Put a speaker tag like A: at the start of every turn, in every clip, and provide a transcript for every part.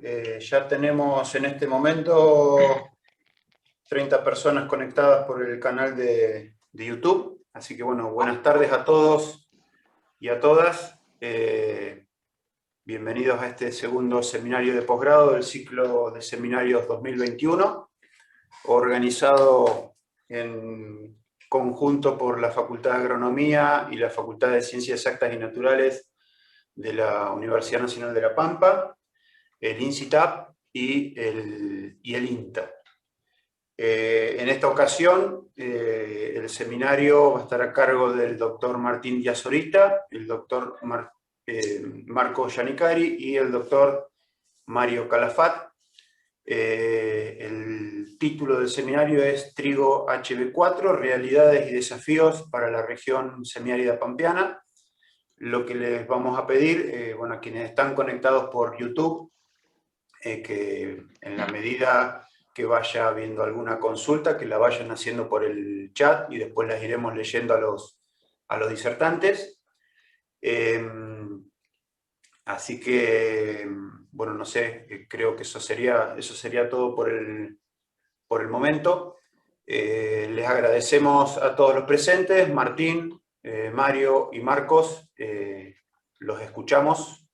A: Ya tenemos en este momento 30 personas conectadas por el canal de YouTube. Así que bueno, buenas tardes a todos y a todas. Bienvenidos a este segundo seminario de posgrado del ciclo de seminarios 2021, organizado en conjunto por la Facultad de Agronomía y la Facultad de Ciencias Exactas y Naturales de la Universidad Nacional de La Pampa, el INCITAP y el INTA. En esta ocasión, el seminario va a estar a cargo del doctor Martín Díaz-Zorita, el doctor Marco Giannicari y el doctor Mario Calafat. El título del seminario es Trigo HB4, realidades y desafíos para la región semiárida pampeana. Lo que les vamos a pedir, bueno, a quienes están conectados por YouTube, que en la medida que vaya habiendo alguna consulta, que la vayan haciendo por el chat y después las iremos leyendo a los disertantes. Así que, bueno, no sé, creo que eso sería todo por el momento. Les agradecemos a todos los presentes, Martín, Mario y Marcos, los escuchamos.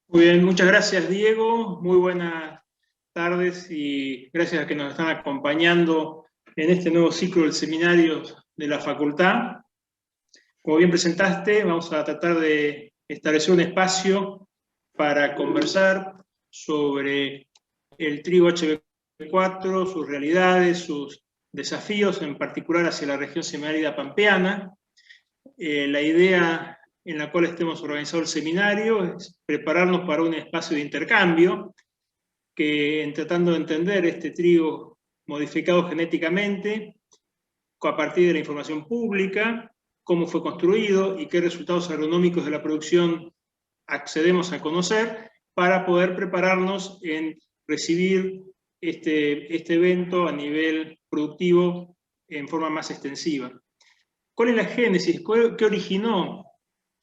B: Muy bien, muchas gracias Diego, muy buenas tardes y gracias a que nos están acompañando en este nuevo ciclo del seminario de la facultad. Como bien presentaste, vamos a tratar de establecer un espacio para conversar sobre el trigo HB4, sus realidades, sus desafíos, en particular hacia la región semiárida pampeana. La idea en la cual estemos organizado el seminario es prepararnos para un espacio de intercambio, que tratando de entender este trigo modificado genéticamente, a partir de la información pública, cómo fue construido y qué resultados agronómicos de la producción accedemos a conocer, para poder prepararnos en recibir este evento a nivel productivo en forma más extensiva. ¿Cuál es la génesis? ¿Qué originó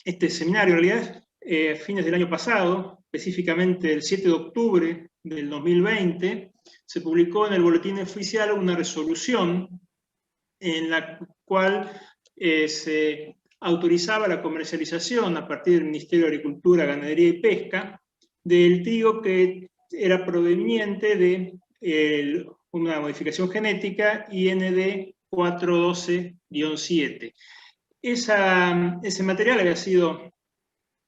B: este seminario? En realidad, a fines del año pasado, específicamente el 7 de octubre del 2020, se publicó en el Boletín Oficial una resolución en la cual se autorizaba la comercialización a partir del Ministerio de Agricultura, Ganadería y Pesca del trigo que era proveniente de una modificación genética IND 412-7. Ese material había sido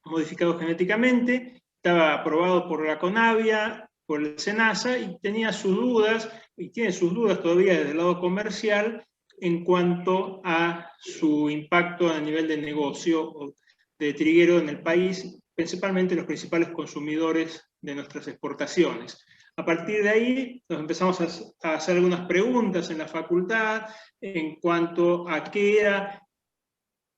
B: modificado genéticamente, estaba aprobado por la CONAVIA, por el SENASA, y tenía sus dudas, y tiene sus dudas todavía desde el lado comercial, en cuanto a su impacto a nivel de negocio de triguero en el país, principalmente los principales consumidores de nuestras exportaciones. A partir de ahí nos empezamos a hacer algunas preguntas en la facultad en cuanto a qué era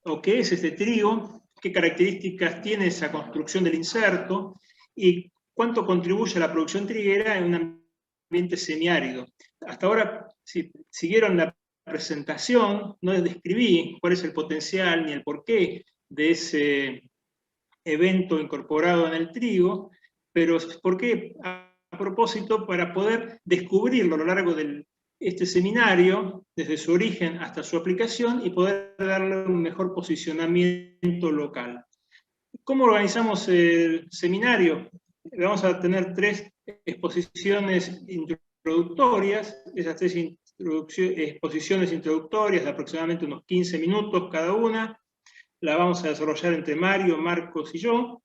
B: o qué es este trigo, qué características tiene esa construcción del inserto y cuánto contribuye a la producción triguera en un ambiente semiárido. Hasta ahora, si siguieron la presentación, no les describí cuál es el potencial ni el porqué de ese evento incorporado en el trigo, pero ¿por qué? A propósito, para poder descubrirlo a lo largo de este seminario, desde su origen hasta su aplicación, y poder darle un mejor posicionamiento local. ¿Cómo organizamos el seminario? Vamos a tener 3 exposiciones introductorias. Esas 3 exposiciones introductorias de aproximadamente unos 15 minutos cada una. La vamos a desarrollar entre Mario, Marcos y yo,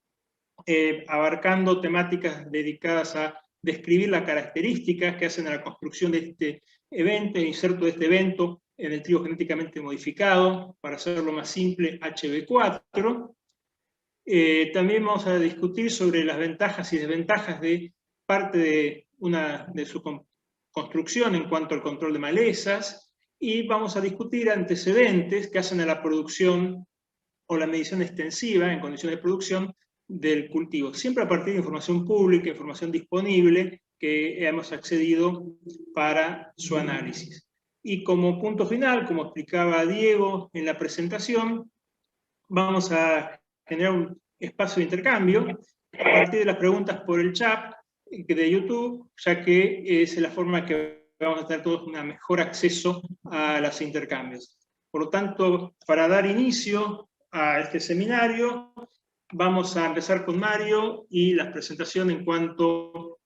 B: abarcando temáticas dedicadas a describir las características que hacen a la construcción de este evento, el inserto de este evento en el trigo genéticamente modificado, para hacerlo más simple, HB4. También vamos a discutir sobre las ventajas y desventajas de parte de su construcción en cuanto al control de malezas, y vamos a discutir antecedentes que hacen a la producción o la medición extensiva en condiciones de producción del cultivo, siempre a partir de información pública, información disponible que hemos accedido para su análisis. Y como punto final, como explicaba Diego en la presentación, vamos a generar un espacio de intercambio a partir de las preguntas por el chat de YouTube, ya que es la forma que vamos a tener todos un mejor acceso a los intercambios. Por lo tanto, para dar inicio a este seminario, vamos a empezar con Mario y la presentación en cuanto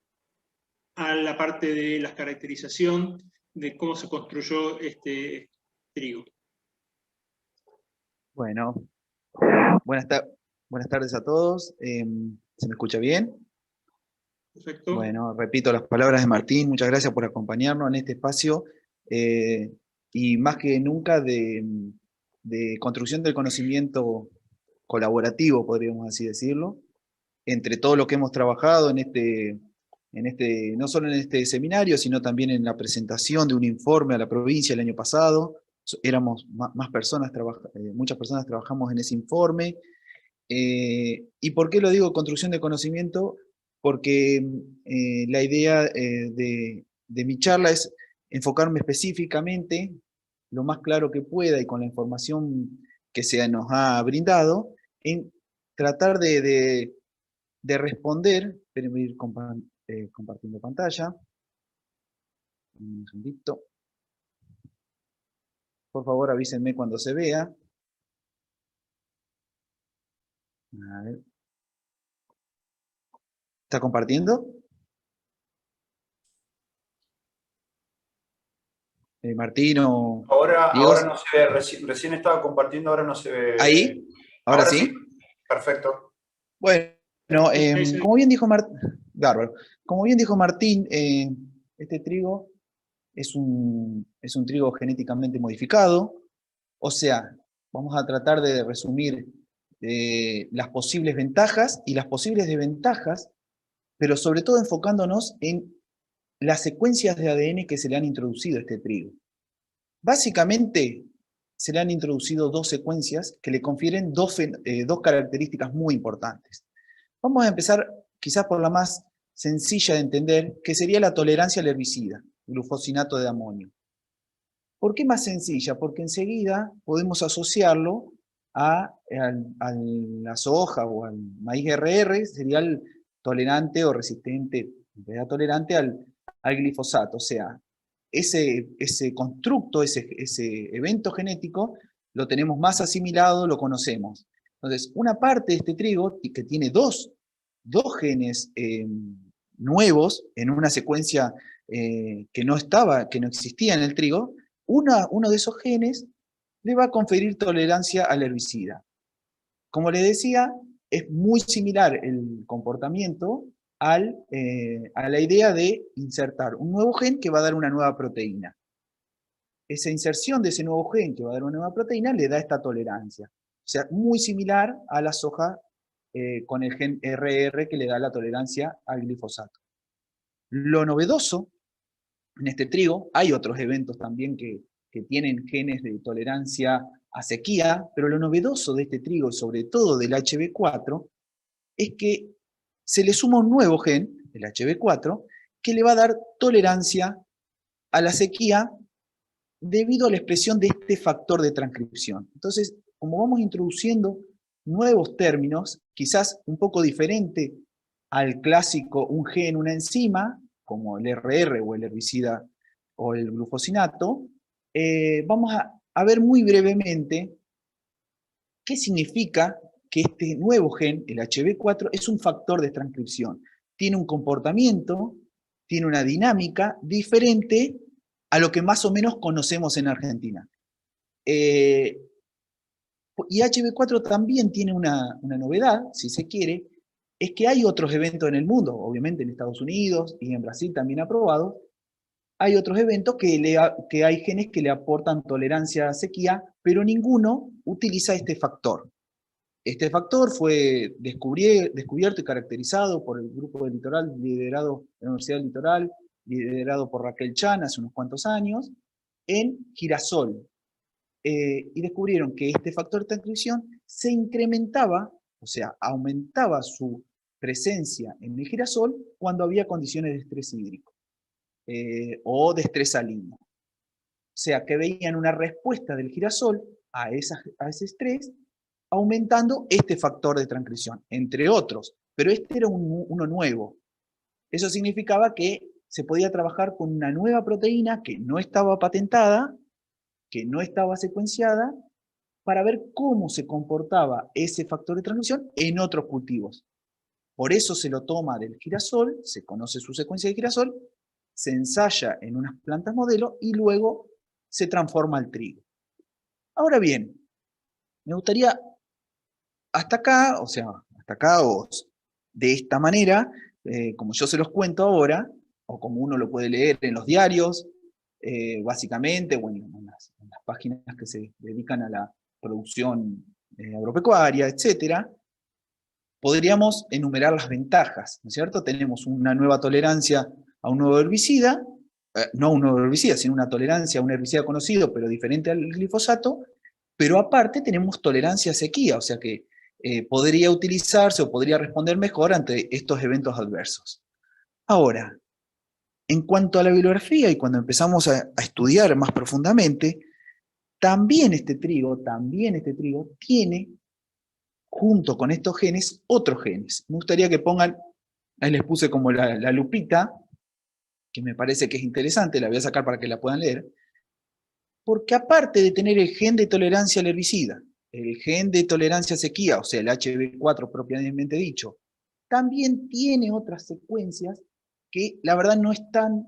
B: a la parte de la caracterización de cómo se construyó este trigo.
C: Bueno, buenas tardes a todos. ¿Se me escucha bien?
B: Perfecto.
C: Bueno, repito las palabras de Martín. Muchas gracias por acompañarnos en este espacio y más que nunca de construcción del conocimiento colaborativo, podríamos así decirlo, entre todo lo que hemos trabajado no solo en este seminario, sino también en la presentación de un informe a la provincia el año pasado. Éramos más personas, muchas personas trabajamos en ese informe. ¿Y por qué lo digo construcción de conocimiento? Porque la idea de mi charla es enfocarme específicamente, lo más claro que pueda y con la información que se nos ha brindado, en tratar de responder. Espérenme ir compartiendo pantalla. Un segundito. Por favor, avísenme cuando se vea. A ver. ¿Está compartiendo? Martino.
A: Ahora no se ve, recién estaba compartiendo, ahora no se ve.
C: ¿Ahí? ¿Ahora sí?
A: Perfecto.
C: Bueno, como bien dijo Martín, este trigo es un trigo genéticamente modificado. O sea, vamos a tratar de resumir las posibles ventajas y las posibles desventajas, pero sobre todo enfocándonos en las secuencias de ADN que se le han introducido a este trigo. Básicamente, se le han introducido dos secuencias que le confieren dos características muy importantes. Vamos a empezar quizás por la más sencilla de entender, que sería la tolerancia al herbicida, glufosinato de amonio. ¿Por qué más sencilla? Porque enseguida podemos asociarlo a la soja o al maíz RR, cereal tolerante o resistente, en realidad tolerante al glifosato. O sea, ese constructo, ese evento genético, lo tenemos más asimilado, lo conocemos. Entonces, una parte de este trigo, que tiene dos genes nuevos en una secuencia que no existía en el trigo, uno de esos genes le va a conferir tolerancia al herbicida. Como les decía, es muy similar el comportamiento a la idea de insertar un nuevo gen que va a dar una nueva proteína. Esa inserción de ese nuevo gen que va a dar una nueva proteína le da esta tolerancia. O sea, muy similar a la soja con el gen RR que le da la tolerancia al glifosato. Lo novedoso en este trigo, hay otros eventos también que tienen genes de tolerancia a sequía, pero lo novedoso de este trigo, sobre todo del HB4, es que se le suma un nuevo gen, el HB4, que le va a dar tolerancia a la sequía debido a la expresión de este factor de transcripción. Entonces, como vamos introduciendo nuevos términos, quizás un poco diferente al clásico un gen, una enzima, como el RR o el herbicida o el glufosinato, vamos a ver muy brevemente qué significa que este nuevo gen, el HB4, es un factor de transcripción. Tiene un comportamiento, tiene una dinámica diferente a lo que más o menos conocemos en Argentina. Y HB4 también tiene una novedad, si se quiere, es que hay otros eventos en el mundo, obviamente en Estados Unidos y en Brasil también aprobados, hay otros eventos que hay genes que le aportan tolerancia a sequía, pero ninguno utiliza este factor. Este factor fue descubierto y caracterizado por el grupo de Litoral, liderado por la Universidad del Litoral, liderado por Raquel Chan hace unos cuantos años, en girasol. Y descubrieron que este factor de transcripción se incrementaba, o sea, aumentaba su presencia en el girasol cuando había condiciones de estrés hídrico o de estrés salino. O sea, que veían una respuesta del girasol a ese estrés aumentando este factor de transcripción, entre otros. pero este era uno nuevo. Eso significaba que se podía trabajar con una nueva proteína que no estaba patentada, que no estaba secuenciada, para ver cómo se comportaba ese factor de transcripción en otros cultivos. Por eso se lo toma del girasol, se conoce su secuencia de girasol, se ensaya en unas plantas modelo y luego se transforma al trigo. Ahora bien, me gustaría hasta acá, o de esta manera, como yo se los cuento ahora, o como uno lo puede leer en los diarios, básicamente, o en las páginas que se dedican a la producción agropecuaria, etc., podríamos enumerar las ventajas, ¿no es cierto? Tenemos una nueva tolerancia a un nuevo herbicida, no a un nuevo herbicida, sino una tolerancia a un herbicida conocido, pero diferente al glifosato, pero aparte tenemos tolerancia a sequía, o sea que podría utilizarse o podría responder mejor ante estos eventos adversos. Ahora, en cuanto a la bibliografía y cuando empezamos a estudiar más profundamente, también este trigo tiene, junto con estos genes, otros genes. Me gustaría que pongan, ahí les puse como la lupita, que me parece que es interesante, la voy a sacar para que la puedan leer, porque aparte de tener el gen de tolerancia al herbicida, el gen de tolerancia a sequía, o sea, el HB4 propiamente dicho, también tiene otras secuencias que la verdad no están,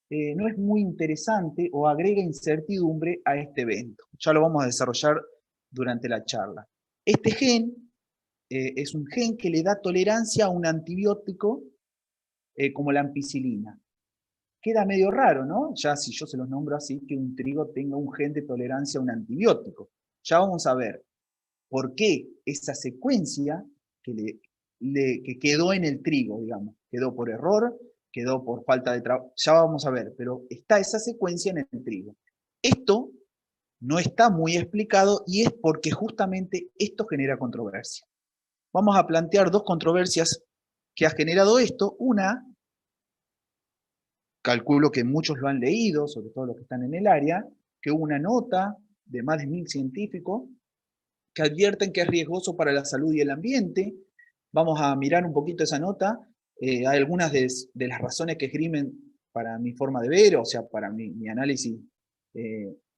C: no es muy interesante o agrega incertidumbre a este evento. Ya lo vamos a desarrollar durante la charla. Este gen es un gen que le da tolerancia a un antibiótico como la ampicilina. Queda medio raro, ¿no? Ya si yo se los nombro así, que un trigo tenga un gen de tolerancia a un antibiótico. Ya vamos a ver por qué esa secuencia que quedó en el trigo, digamos, quedó por error, quedó por falta de trabajo, ya vamos a ver, pero está esa secuencia en el trigo. Esto no está muy explicado y es porque justamente esto genera controversia. Vamos a plantear dos controversias que ha generado esto. Una, calculo que muchos lo han leído, sobre todo los que están en el área, que hubo una nota de más de 1000 científicos que advierten que es riesgoso para la salud y el ambiente. Vamos a mirar un poquito esa nota. Hay algunas de las razones que esgrimen para mi forma de ver, o sea, para mi análisis,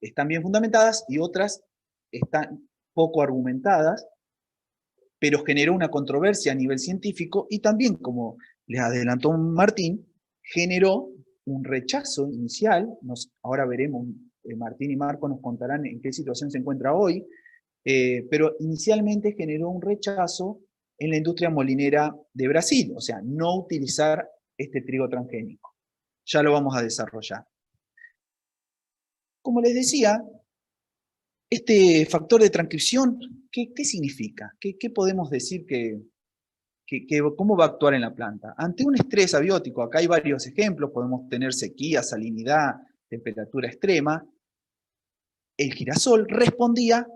C: están bien fundamentadas y otras están poco argumentadas, pero generó una controversia a nivel científico y también, como les adelantó Martín, generó un rechazo inicial. Ahora veremos, Martín y Marco nos contarán en qué situación se encuentra hoy, pero inicialmente generó un rechazo en la industria molinera de Brasil, o sea, no utilizar este trigo transgénico. Ya lo vamos a desarrollar. Como les decía, este factor de transcripción, ¿qué significa? ¿Qué podemos decir cómo va a actuar en la planta? Ante un estrés abiótico, acá hay varios ejemplos, podemos tener sequía, salinidad, temperatura extrema. El girasol respondía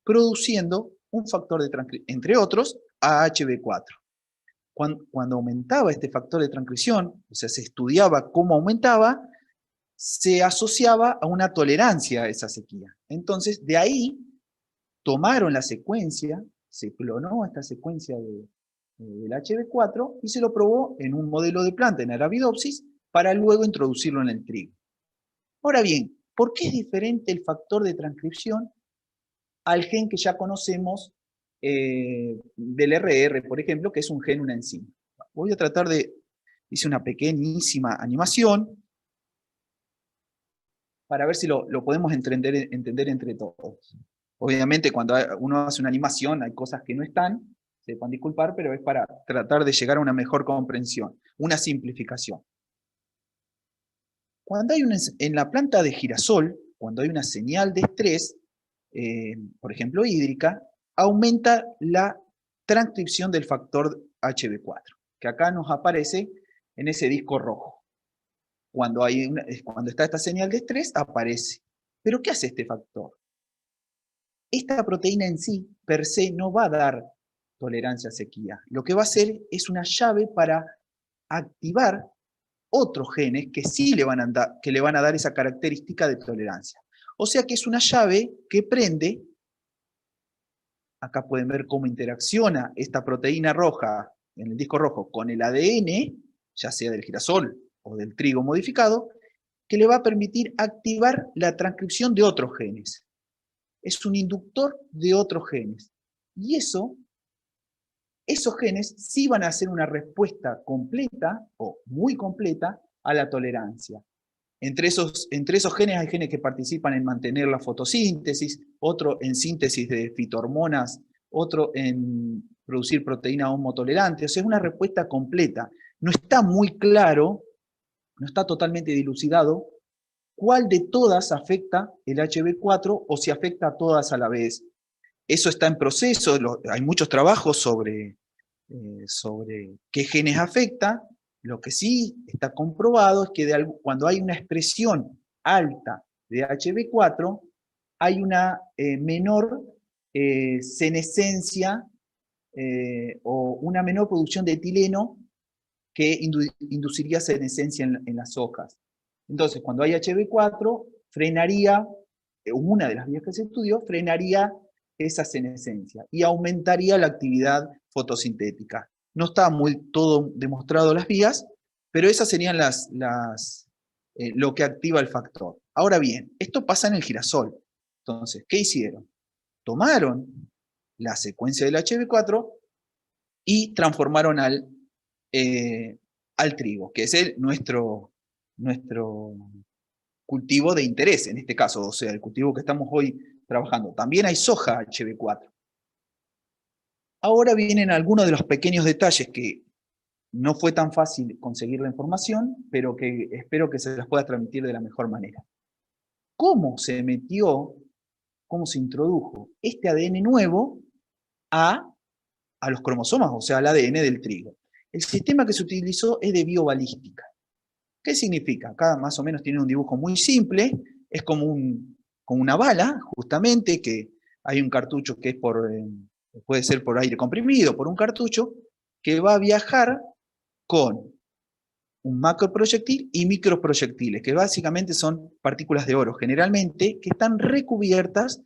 C: produciendo un factor de transcripción, entre otros, AHB4. Cuando aumentaba este factor de transcripción, o sea, se estudiaba cómo aumentaba, se asociaba a una tolerancia a esa sequía. Entonces, de ahí tomaron la secuencia, se clonó esta secuencia del HB4 y se lo probó en un modelo de planta, en Arabidopsis, para luego introducirlo en el trigo. Ahora bien, ¿por qué es diferente el factor de transcripción al gen que ya conocemos del RR, por ejemplo, que es un gen, una enzima? Voy a tratar hice una pequeñísima animación para ver si lo podemos entender entre todos. Obviamente cuando uno hace una animación hay cosas que no están, se pueden disculpar, pero es para tratar de llegar a una mejor comprensión, una simplificación. Cuando hay en la planta de girasol, cuando hay una señal de estrés, por ejemplo hídrica, aumenta la transcripción del factor HB4, que acá nos aparece en ese disco rojo. Cuando está esta señal de estrés, aparece. ¿Pero qué hace este factor? Esta proteína en sí, per se, no va a dar tolerancia a sequía. Lo que va a hacer es una llave para activar otros genes que sí le van a dar esa característica de tolerancia. O sea que es una llave que prende Acá pueden ver cómo interacciona esta proteína roja en el disco rojo con el ADN, ya sea del girasol o del trigo modificado, que le va a permitir activar la transcripción de otros genes. Es un inductor de otros genes. Y esos genes sí van a hacer una respuesta completa o muy completa a la tolerancia. Entre esos genes hay genes que participan en mantener la fotosíntesis, otro en síntesis de fitohormonas, otro en producir proteína homotolerante. O sea, es una respuesta completa. No está muy claro, no está totalmente dilucidado cuál de todas afecta el HB4 o si afecta a todas a la vez. Eso está en proceso, hay muchos trabajos sobre qué genes afecta. Lo que sí está comprobado es que cuando hay una expresión alta de HB4, hay una menor senescencia o una menor producción de etileno que induciría senescencia en las hojas. Entonces, cuando hay HB4, frenaría, una de las vías que se estudió, frenaría esa senescencia y aumentaría la actividad fotosintética. No está muy todo demostrado las vías, pero esas serían lo que activa el factor. Ahora bien, esto pasa en el girasol. Entonces, ¿qué hicieron? Tomaron la secuencia del HB4 y transformaron al trigo, que es nuestro cultivo de interés en este caso, o sea, el cultivo que estamos hoy trabajando. También hay soja HB4. Ahora vienen algunos de los pequeños detalles que no fue tan fácil conseguir la información, pero que espero que se las pueda transmitir de la mejor manera. ¿Cómo se introdujo este ADN nuevo a los cromosomas, o sea, al ADN del trigo? El sistema que se utilizó es de biobalística. ¿Qué significa? Acá más o menos tiene un dibujo muy simple, es como una bala, justamente, que hay un cartucho que es puede ser por aire comprimido, por un cartucho, que va a viajar con un macroproyectil y microproyectiles, que básicamente son partículas de oro, generalmente, que están recubiertas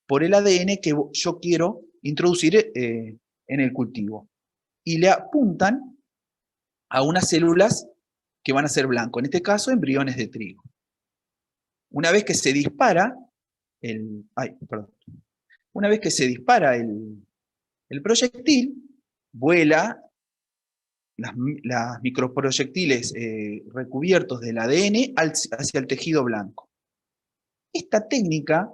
C: por el ADN que yo quiero introducir en el cultivo. Y le apuntan a unas células que van a ser blanco, en este caso embriones de trigo. Una vez que se dispara el proyectil, vuela las microproyectiles recubiertos del ADN hacia el tejido blanco. Esta técnica,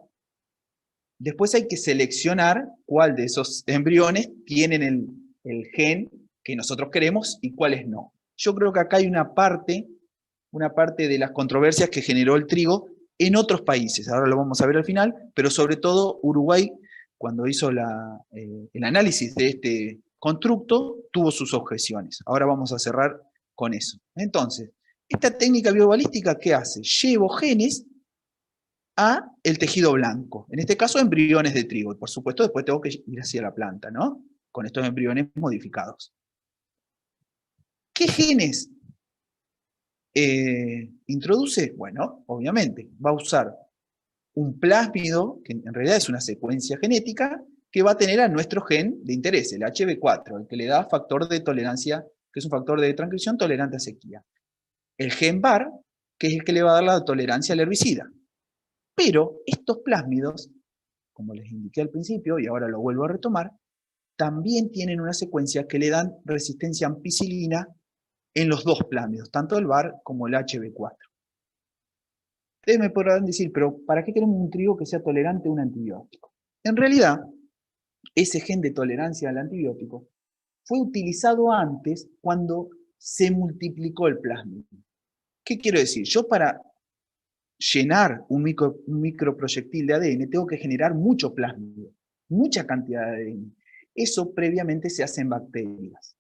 C: después hay que seleccionar cuál de esos embriones tienen el gen que nosotros queremos y cuáles no. Yo creo que acá hay una parte de las controversias que generó el trigo en otros países, ahora lo vamos a ver al final, pero sobre todo Uruguay, cuando hizo el análisis de este constructo, tuvo sus objeciones. Ahora vamos a cerrar con eso. Entonces, esta técnica biobalística, ¿qué hace? Llevo genes a el tejido blanco, en este caso embriones de trigo, y por supuesto después tengo que ir hacia la planta, ¿no? Con estos embriones modificados. ¿Qué genes introduce? Bueno, obviamente, va a usar un plásmido, que en realidad es una secuencia genética, que va a tener a nuestro gen de interés, el HB4, el que le da factor de tolerancia, que es un factor de transcripción tolerante a sequía. El gen BAR, que es el que le va a dar la tolerancia al herbicida. Pero estos plásmidos, como les indiqué al principio, y ahora lo vuelvo a retomar, también tienen una secuencia que le dan resistencia a ampicilina en los dos plásmidos, tanto el BAR como el HB4. Ustedes me podrán decir, pero ¿para qué queremos un trigo que sea tolerante a un antibiótico? En realidad, ese gen de tolerancia al antibiótico fue utilizado antes cuando se multiplicó el plásmido. ¿Qué quiero decir? Yo para llenar un microproyectil de ADN tengo que generar mucho plásmido, mucha cantidad de ADN. Eso previamente se hace en bacterias.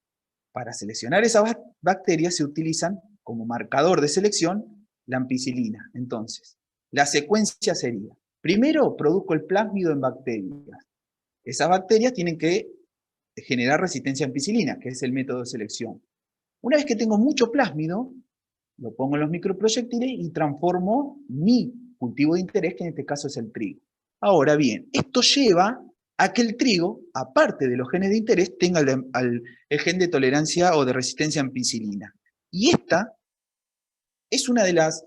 C: Para seleccionar esas bacterias se utilizan como marcador de selección la ampicilina. Entonces, la secuencia sería, primero produzco el plásmido en bacterias. Esas bacterias tienen que generar resistencia a ampicilina, que es el método de selección. Una vez que tengo mucho plásmido, lo pongo en los microproyectiles y transformo mi cultivo de interés, que en este caso es el trigo. Ahora bien, esto lleva a que el trigo, aparte de los genes de interés, tenga el gen de tolerancia o de resistencia a ampicilina. Y esta es una de las,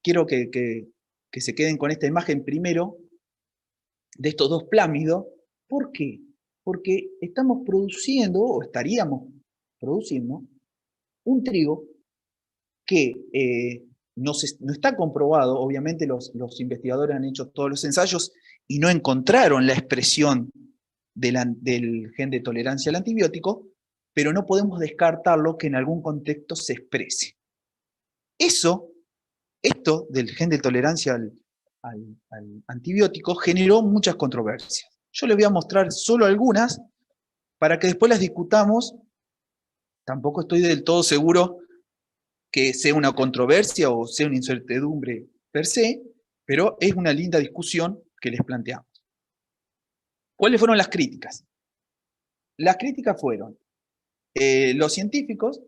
C: quiero que se queden con esta imagen primero, de estos dos plámidos. ¿Por qué? Porque estamos produciendo, o estaríamos produciendo, un trigo que no está comprobado. Obviamente los investigadores han hecho todos los ensayos y no encontraron la expresión del gen de tolerancia al antibiótico, pero no podemos descartarlo que en algún contexto se exprese. Esto del gen de tolerancia al antibiótico generó muchas controversias. Yo les voy a mostrar solo algunas para que después las discutamos. Tampoco estoy del todo seguro que sea una controversia o sea una incertidumbre per se, pero es una linda discusión que les planteamos. ¿Cuáles fueron las críticas? Las críticas fueron, los científicos,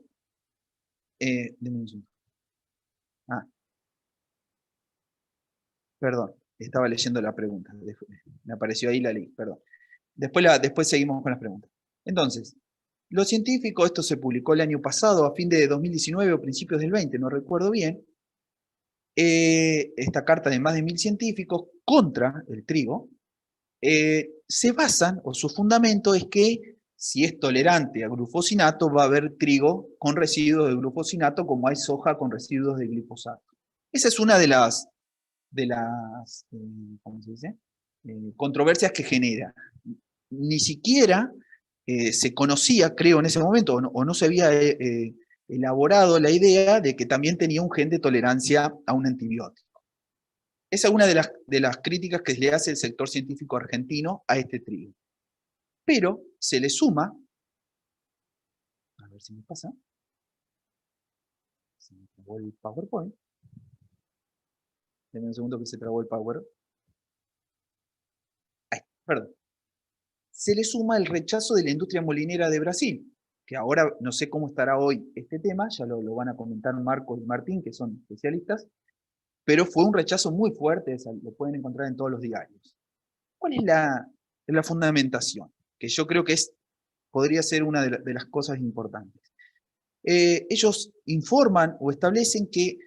C: perdón, estaba leyendo la pregunta, me apareció ahí la ley, perdón. Después seguimos con las preguntas. Entonces, los científicos, esto se publicó el año pasado, a fin de 2019 o principios del 20, no recuerdo bien, esta carta de más de 1000 científicos contra el trigo, se basan, o su fundamento es que si es tolerante a glufosinato, va a haber trigo con residuos de glufosinato, como hay soja con residuos de glifosato. Esa es una de las ¿cómo se dice? Controversias que genera. Ni siquiera se conocía, creo, en ese momento, o no se había elaborado la idea de que también tenía un gen de tolerancia a un antibiótico. Esa es una de las críticas que le hace el sector científico argentino a este trigo. Pero se le suma, a ver si me pasa, se me trabó el PowerPoint. Denme un segundo que se trabó el PowerPoint. Perdón. Se le suma el rechazo de la industria molinera de Brasil, que ahora no sé cómo estará hoy este tema, ya lo van a comentar Marcos y Martín, que son especialistas, pero fue un rechazo muy fuerte, lo pueden encontrar en todos los diarios. ¿Cuál es la fundamentación? Que yo creo que podría ser una de las cosas importantes. Ellos informan o establecen que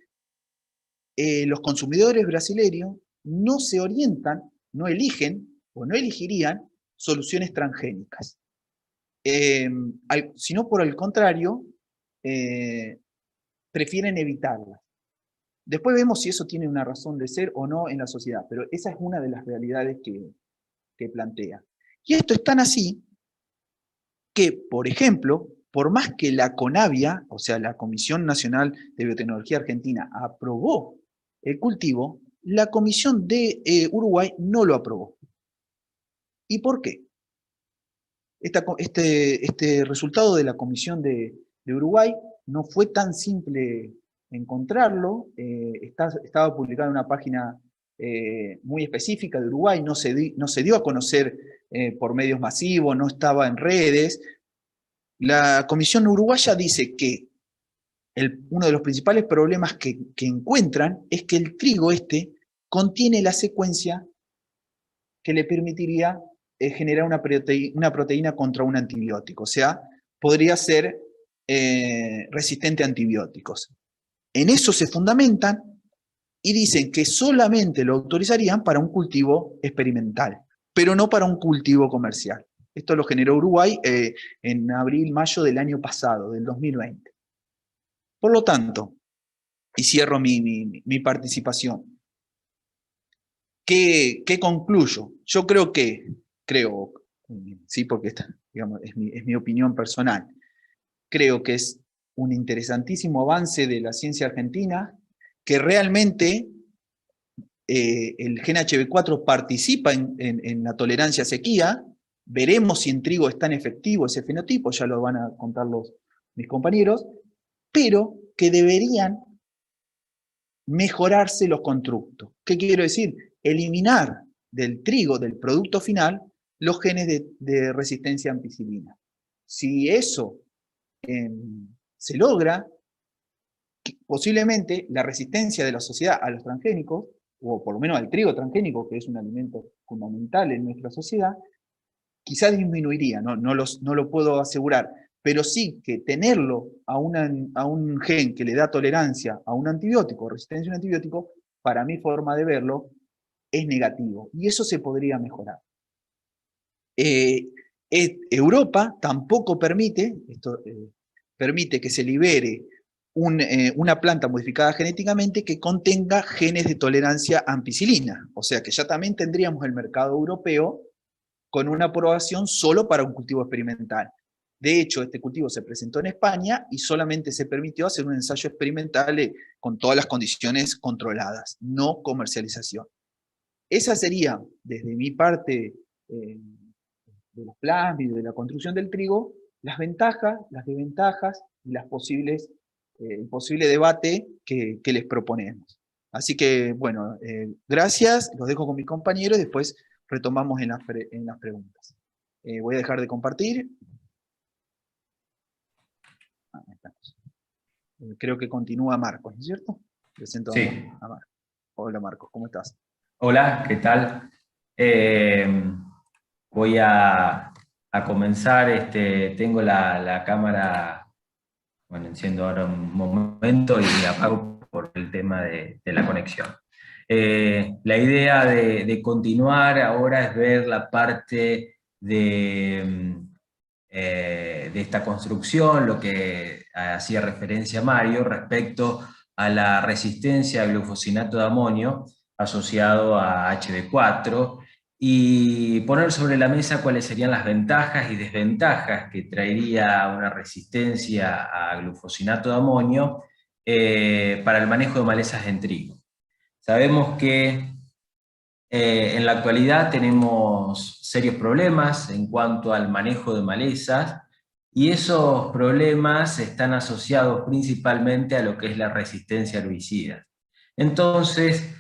C: los consumidores brasileños no se orientan, no eligen o no elegirían soluciones transgénicas, sino por el contrario, prefieren evitarlas. Después vemos si eso tiene una razón de ser o no en la sociedad, pero esa es una de las realidades que plantea. Y esto es tan así que, por ejemplo, por más que la CONAVIA, o sea, la Comisión Nacional de Biotecnología Argentina, aprobó el cultivo, la Comisión de Uruguay no lo aprobó. ¿Y por qué? Este resultado de la Comisión de Uruguay no fue tan simple encontrarlo, estaba publicado en una página muy específica de Uruguay, no se dio a conocer por medios masivos, no estaba en redes. La Comisión Uruguaya dice que uno de los principales problemas que encuentran es que el trigo contiene la secuencia que le permitiría generar una proteína contra un antibiótico, o sea, podría ser resistente a antibióticos. En eso se fundamentan y dicen que solamente lo autorizarían para un cultivo experimental, pero no para un cultivo comercial. Esto lo generó Uruguay en abril, mayo del año pasado, del 2020. Por lo tanto, y cierro mi participación, ¿qué concluyo? Yo creo, sí, porque digamos, es mi opinión personal, creo que es un interesantísimo avance de la ciencia argentina, que realmente el gen HB4 participa en la tolerancia a sequía. Veremos si en trigo es tan efectivo ese fenotipo, ya lo van a contar mis compañeros, pero que deberían mejorarse los constructos. ¿Qué quiero decir? Eliminar del trigo, del producto final, los genes de resistencia a ampicilina. Si eso se logra, posiblemente la resistencia de la sociedad a los transgénicos o por lo menos al trigo transgénico, que es un alimento fundamental en nuestra sociedad, quizás disminuiría, no lo puedo asegurar, pero sí que tenerlo a un gen que le da tolerancia a un antibiótico, resistencia a un antibiótico, para mi forma de verlo, es negativo. Y eso se podría mejorar. Europa tampoco permite, permite que se libere una planta modificada genéticamente que contenga genes de tolerancia a ampicilina. O sea que ya también tendríamos el mercado europeo con una aprobación solo para un cultivo experimental. De hecho, este cultivo se presentó en España y solamente se permitió hacer un ensayo experimental con todas las condiciones controladas, no comercialización. Esa sería, desde mi parte, de los plásmidos, de la construcción del trigo, las ventajas, las desventajas y las el posible debate que les proponemos. Así que, bueno, gracias, los dejo con mis compañeros y después retomamos en las preguntas. Voy a dejar de compartir. Ahí estamos. Creo que continúa Marcos, ¿no es cierto? Presento
D: Sí.
C: a Marcos. Hola Marcos, ¿cómo estás?
D: Hola, ¿qué tal? Voy a comenzar, tengo la cámara, bueno, enciendo ahora un momento y apago por el tema de la conexión. La idea de continuar ahora es ver la parte de esta construcción, lo que hacía referencia Mario respecto a la resistencia al glufosinato de amonio asociado a HB4 y poner sobre la mesa cuáles serían las ventajas y desventajas que traería una resistencia a glufosinato de amonio para el manejo de malezas en trigo. Sabemos que en la actualidad tenemos serios problemas en cuanto al manejo de malezas y esos problemas están asociados principalmente a lo que es la resistencia a herbicidas. Entonces,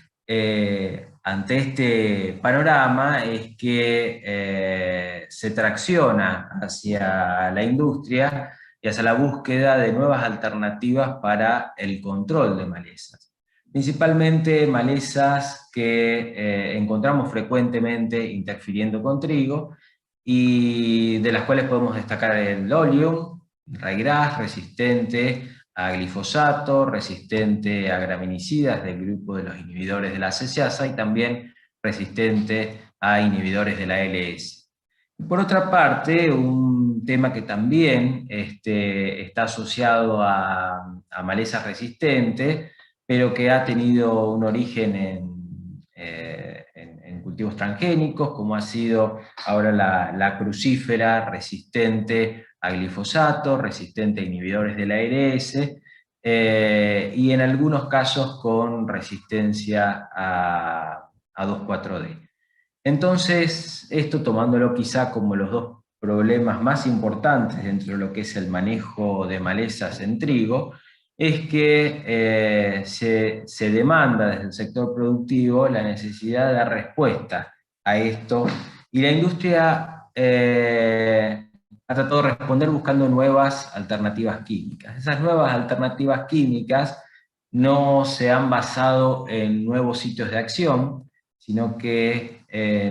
D: ante este panorama es que se tracciona hacia la industria y hacia la búsqueda de nuevas alternativas para el control de malezas. Principalmente malezas que encontramos frecuentemente interfiriendo con trigo y de las cuales podemos destacar el Oleum, ryegrass, resistente a glifosato, resistente a graminicidas del grupo de los inhibidores de la aceciasa y también resistente a inhibidores de la ALS. Por otra parte, un tema que también está asociado a malezas resistentes, pero que ha tenido un origen en cultivos transgénicos, como ha sido ahora la crucífera resistente a glifosato, resistente a inhibidores de la ARS, y en algunos casos con resistencia a 2,4-D. Entonces, esto tomándolo quizá como los dos problemas más importantes dentro de lo que es el manejo de malezas en trigo, es que se demanda desde el sector productivo la necesidad de dar respuesta a esto, y la industria ha tratado de responder buscando nuevas alternativas químicas. Esas nuevas alternativas químicas no se han basado en nuevos sitios de acción, sino que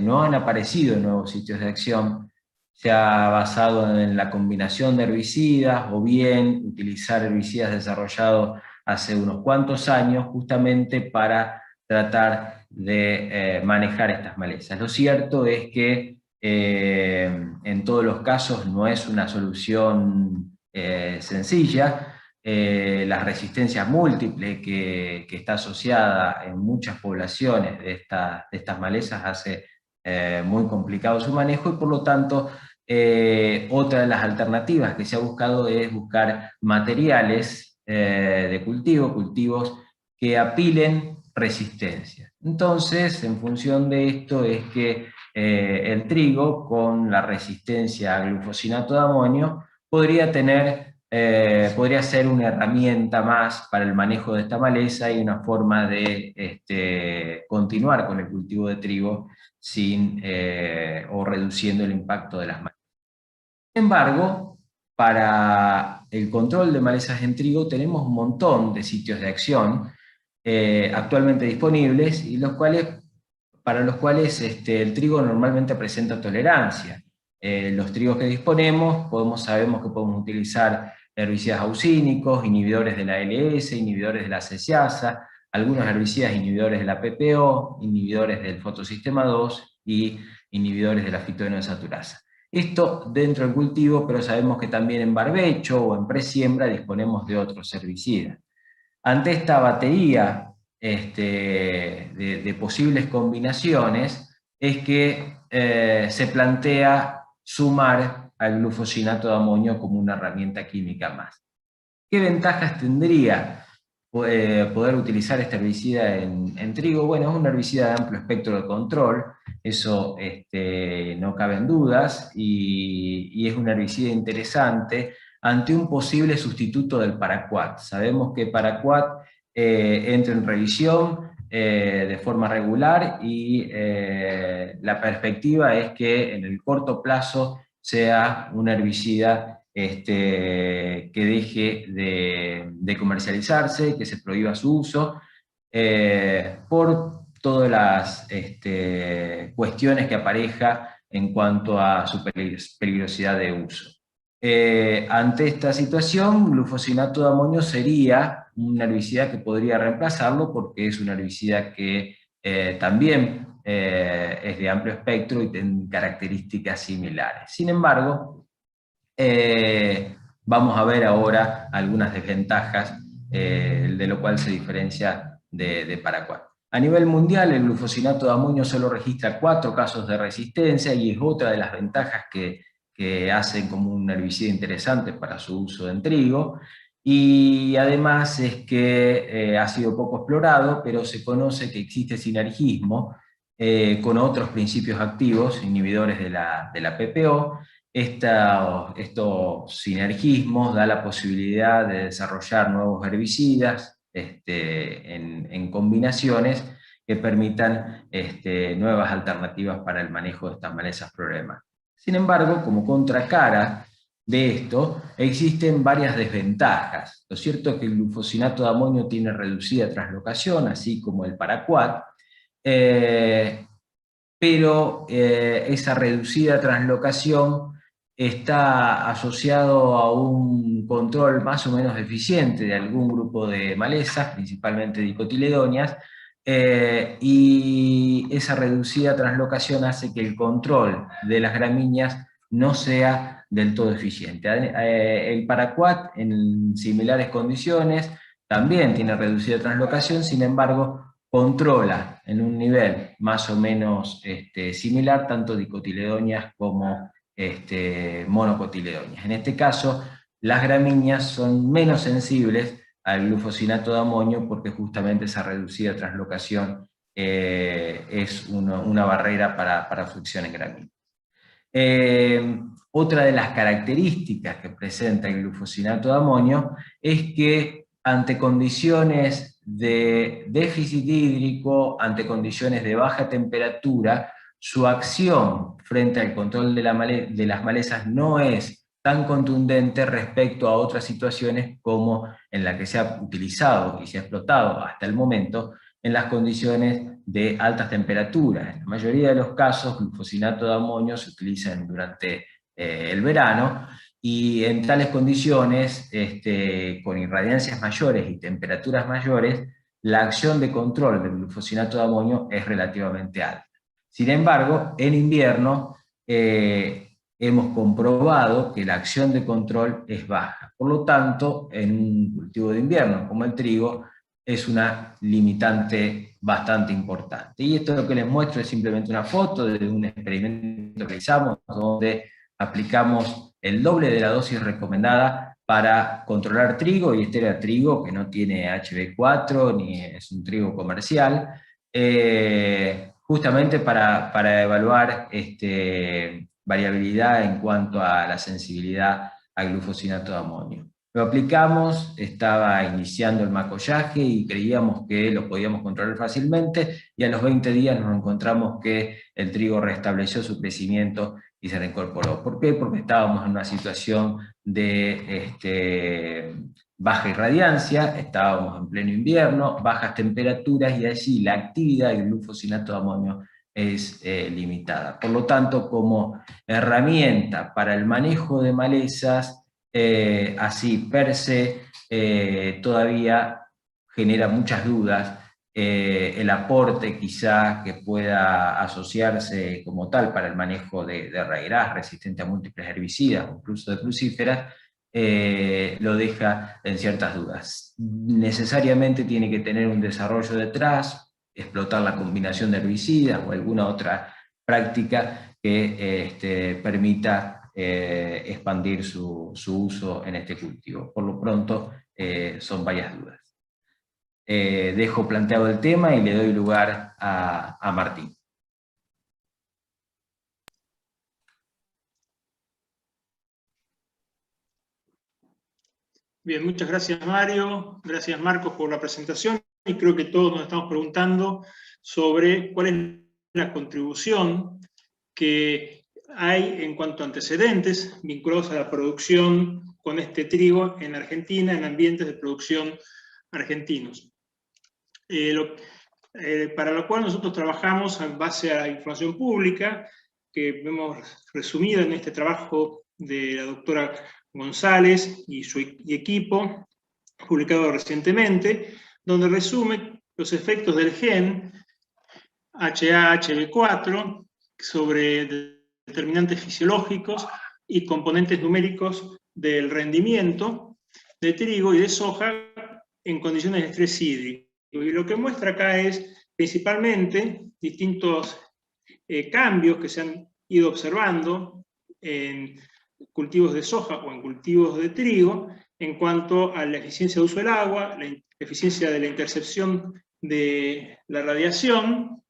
D: no han aparecido nuevos sitios de acción. Se ha basado en la combinación de herbicidas o bien utilizar herbicidas desarrollados hace unos cuantos años justamente para tratar de manejar estas malezas. Lo cierto es que en todos los casos no es una solución sencilla. La resistencia múltiple que está asociada en muchas poblaciones de estas malezas hace muy complicado su manejo, y por lo tanto otra de las alternativas que se ha buscado es buscar materiales de cultivos que apilen resistencia. Entonces, en función de esto es que el trigo, con la resistencia a glufosinato de amonio, podría ser una herramienta más para el manejo de esta maleza y una forma de continuar con el cultivo de trigo o reduciendo el impacto de las malezas. Sin embargo, para el control de malezas en trigo tenemos un montón de sitios de acción actualmente disponibles, y para los cuales el trigo normalmente presenta tolerancia. Los trigos que disponemos, sabemos que podemos utilizar herbicidas auxínicos, inhibidores de la ALS, inhibidores de la ceseasa, algunos herbicidas inhibidores de la PPO, inhibidores del fotosistema 2 y inhibidores de la fitoinodesaturasa. Esto dentro del cultivo, pero sabemos que también en barbecho o en presiembra disponemos de otros herbicidas. Ante esta batería de posibles combinaciones, es que se plantea sumar al glufosinato de amonio como una herramienta química más. ¿Qué ventajas tendría poder utilizar este herbicida en trigo? Bueno, es un herbicida de amplio espectro de control, eso no cabe en dudas, y es un herbicida interesante ante un posible sustituto del paraquat. Sabemos que paraquat entra en revisión de forma regular, y la perspectiva es que en el corto plazo sea un herbicida que deje de comercializarse, que se prohíba su uso, por todas las cuestiones que apareja en cuanto a su peligrosidad de uso. Ante esta situación, glufosinato de amonio sería un herbicida que podría reemplazarlo, porque es un herbicida que también es de amplio espectro y tiene características similares. Sin embargo, vamos a ver ahora algunas desventajas, de lo cual se diferencia de paraquat. A nivel mundial, el glufosinato de amonio solo registra 4 casos de resistencia, y es otra de las ventajas que hacen como un herbicida interesante para su uso en trigo. Y además es que ha sido poco explorado, pero se conoce que existe sinergismo con otros principios activos, inhibidores de la PPO. Estos sinergismos dan la posibilidad de desarrollar nuevos herbicidas en combinaciones que permitan nuevas alternativas para el manejo de estas malezas problemáticas. Sin embargo, como contracara de esto, existen varias desventajas. Lo cierto es que el glufosinato de amonio tiene reducida translocación, así como el paraquat, pero esa reducida translocación está asociado a un control más o menos eficiente de algún grupo de malezas, principalmente dicotiledóneas, y esa reducida translocación hace que el control de las gramíneas no sea del todo eficiente. El paraquat, en similares condiciones, también tiene reducida translocación, sin embargo, controla en un nivel más o menos similar tanto dicotiledóneas como monocotiledóneas. En este caso, las gramíneas son menos sensibles al glufosinato de amonio, porque justamente esa reducida translocación es una barrera para fricción en gramíneas. Otra de las características que presenta el glufosinato de amonio es que ante condiciones de déficit hídrico, ante condiciones de baja temperatura, su acción frente al control de las malezas no es tan contundente respecto a otras situaciones como en la que se ha utilizado y se ha explotado hasta el momento en las condiciones de altas temperaturas. En la mayoría de los casos, glufosinato de amonio se utiliza durante el verano, y en tales condiciones, con irradiancias mayores y temperaturas mayores, la acción de control del glufosinato de amonio es relativamente alta. Sin embargo, en invierno hemos comprobado que la acción de control es baja. Por lo tanto, en un cultivo de invierno como el trigo, es una limitante bastante importante. Y esto lo que les muestro es simplemente una foto de un experimento que realizamos, donde aplicamos el doble de la dosis recomendada para controlar trigo, y este era trigo que no tiene HB4, ni es un trigo comercial, justamente para evaluar variabilidad en cuanto a la sensibilidad al glufosinato de amonio. Lo aplicamos, estaba iniciando el macollaje y creíamos que lo podíamos controlar fácilmente, y a los 20 días nos encontramos que el trigo restableció su crecimiento y se reincorporó. ¿Por qué? Porque estábamos en una situación de baja irradiancia, estábamos en pleno invierno, bajas temperaturas, y allí la actividad del glufosinato de amonio es limitada. Por lo tanto, como herramienta para el manejo de malezas, así per se, todavía genera muchas dudas. El aporte quizá que pueda asociarse como tal para el manejo de raigras resistente a múltiples herbicidas, o incluso de crucíferas, lo deja en ciertas dudas. Necesariamente tiene que tener un desarrollo detrás, explotar la combinación de herbicidas o alguna otra práctica que permita expandir su uso en este cultivo. Por lo pronto, son varias dudas. Dejo planteado el tema y le doy lugar a Martín.
B: Bien, muchas gracias Mario, gracias Marcos por la presentación, y creo que todos nos estamos preguntando sobre cuál es la contribución que hay en cuanto a antecedentes vinculados a la producción con este trigo en Argentina, en ambientes de producción argentinos. Para lo cual nosotros trabajamos en base a la información pública, que vemos resumida en este trabajo de la doctora González y su equipo, publicado recientemente, donde resume los efectos del gen HA-HB4 sobre determinantes fisiológicos y componentes numéricos del rendimiento de trigo y de soja en condiciones de estrés hídrico. Y lo que muestra acá es principalmente distintos cambios que se han ido observando en cultivos de soja o en cultivos de trigo en cuanto a la eficiencia de uso del agua, la eficiencia de la intercepción de la radiación,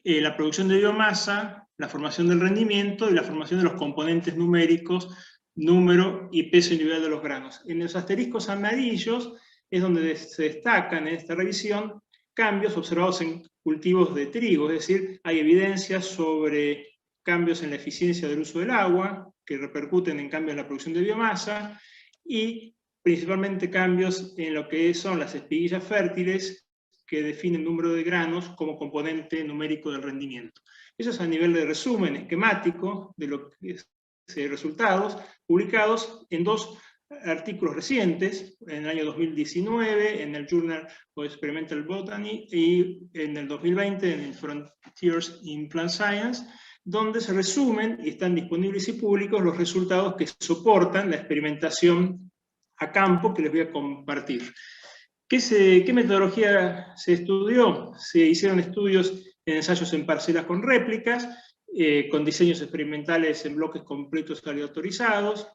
B: la producción de biomasa, la formación del rendimiento y la formación de los componentes numéricos, número y peso individual de los granos. En los asteriscos amarillos es donde se destacan en esta revisión cambios observados en cultivos de trigo, es decir, hay evidencias sobre cambios en la eficiencia del uso del agua, que repercuten en cambios en la producción de biomasa, y principalmente cambios en lo que son las espiguillas fértiles, que definen el número de granos como componente numérico del rendimiento. Eso es a nivel de resumen esquemático de los resultados publicados en dos artículos recientes, en el año 2019 en el Journal of Experimental Botany y en el 2020 en el Frontiers in Plant Science, donde se resumen y están disponibles y públicos los resultados que soportan la experimentación a campo que les voy a compartir. ¿Qué metodología se estudió? Se hicieron estudios en ensayos en parcelas con réplicas, con diseños experimentales en bloques completos aleatorizados,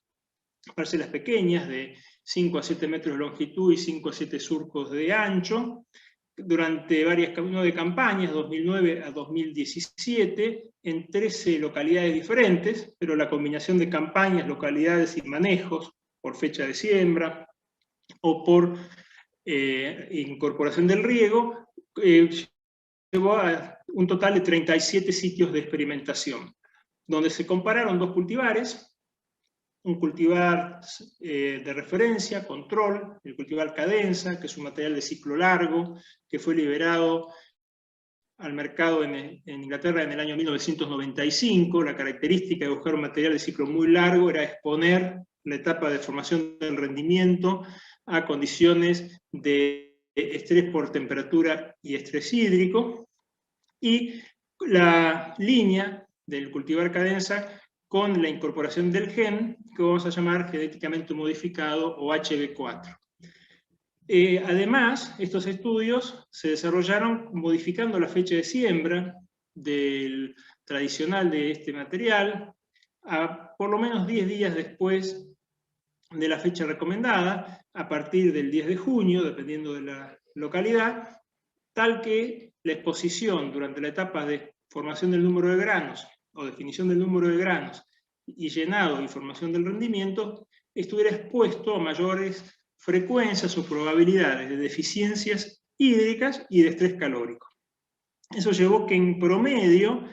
B: parcelas pequeñas de 5 a 7 metros de longitud y 5 a 7 surcos de ancho, durante varias de campañas, 2009 a 2017, en 13 localidades diferentes, pero la combinación de campañas, localidades y manejos, por fecha de siembra, o por incorporación del riego, llevó a un total de 37 sitios de experimentación, donde se compararon dos cultivares, un cultivar de referencia, control, el cultivar Cadenza, que es un material de ciclo largo, que fue liberado al mercado en Inglaterra en el año 1995. La característica de buscar un material de ciclo muy largo era exponer la etapa de formación del rendimiento a condiciones de estrés por temperatura y estrés hídrico, y la línea del cultivar Cadenza con la incorporación del gen, que vamos a llamar genéticamente modificado o HB4. Además, estos estudios se desarrollaron modificando la fecha de siembra del tradicional de este material a por lo menos 10 días después de la fecha recomendada, a partir del 10 de junio, dependiendo de la localidad, tal que la exposición durante la etapa de formación del número de granos o definición del número de granos y llenado y formación del rendimiento estuviera expuesto a mayores frecuencias o probabilidades de deficiencias hídricas y de estrés calórico. Eso llevó que en promedio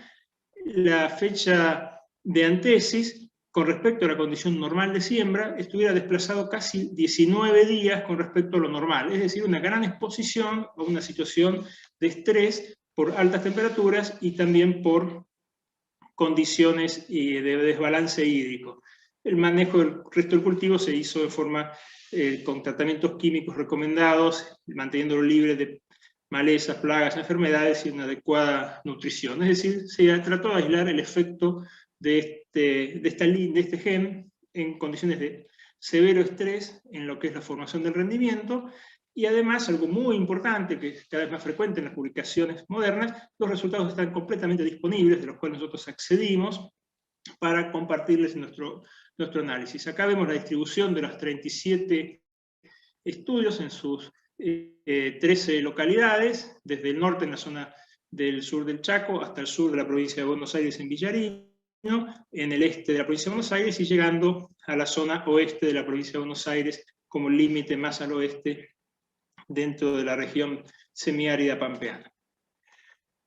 B: la fecha de antesis con respecto a la condición normal de siembra, estuviera desplazado casi 19 días con respecto a lo normal, es decir, una gran exposición a una situación de estrés por altas temperaturas y también por condiciones de desbalance hídrico. El manejo del resto del cultivo se hizo de forma con tratamientos químicos recomendados, manteniéndolo libre de malezas, plagas, enfermedades y una adecuada nutrición. Es decir, se trató de aislar el efecto de este gen en condiciones de severo estrés en lo que es la formación del rendimiento, y además, algo muy importante, que es cada vez más frecuente en las publicaciones modernas, los resultados están completamente disponibles, de los cuales nosotros accedimos para compartirles nuestro análisis. Acá vemos la distribución de los 37 estudios en sus 13 localidades, desde el norte en la zona del sur del Chaco hasta el sur de la provincia de Buenos Aires en Villarino, en el este de la provincia de Buenos Aires y llegando a la zona oeste de la provincia de Buenos Aires como límite más al oeste dentro de la región semiárida pampeana.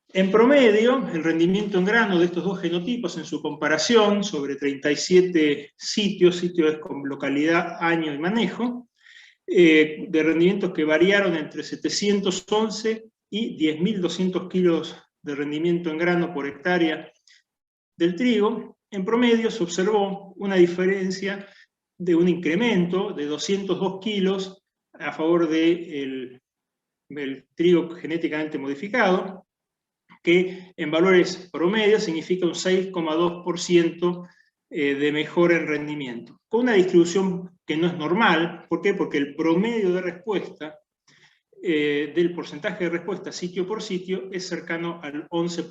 B: En promedio, el rendimiento en grano de estos dos genotipos en su comparación sobre 37 sitios con localidad, año y manejo, de rendimientos que variaron entre 711 y 10.200 kilos de rendimiento en grano por hectárea del trigo, en promedio se observó una diferencia de un incremento de 202 kilos a favor del trigo genéticamente modificado, que en valores promedio significa un 6,2% de mejora en rendimiento, con una distribución que no es normal. ¿Por qué? Porque el promedio de respuesta, del porcentaje de respuesta sitio por sitio, es cercano al 11%.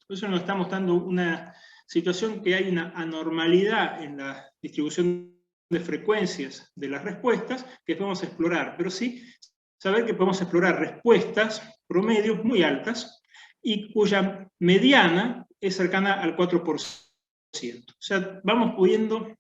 B: Por eso nos está mostrando una situación que hay una anormalidad en la distribución de frecuencias de las respuestas que podemos explorar, pero sí saber que podemos explorar respuestas promedios muy altas y cuya mediana es cercana al 4%. O sea, vamos pudiendo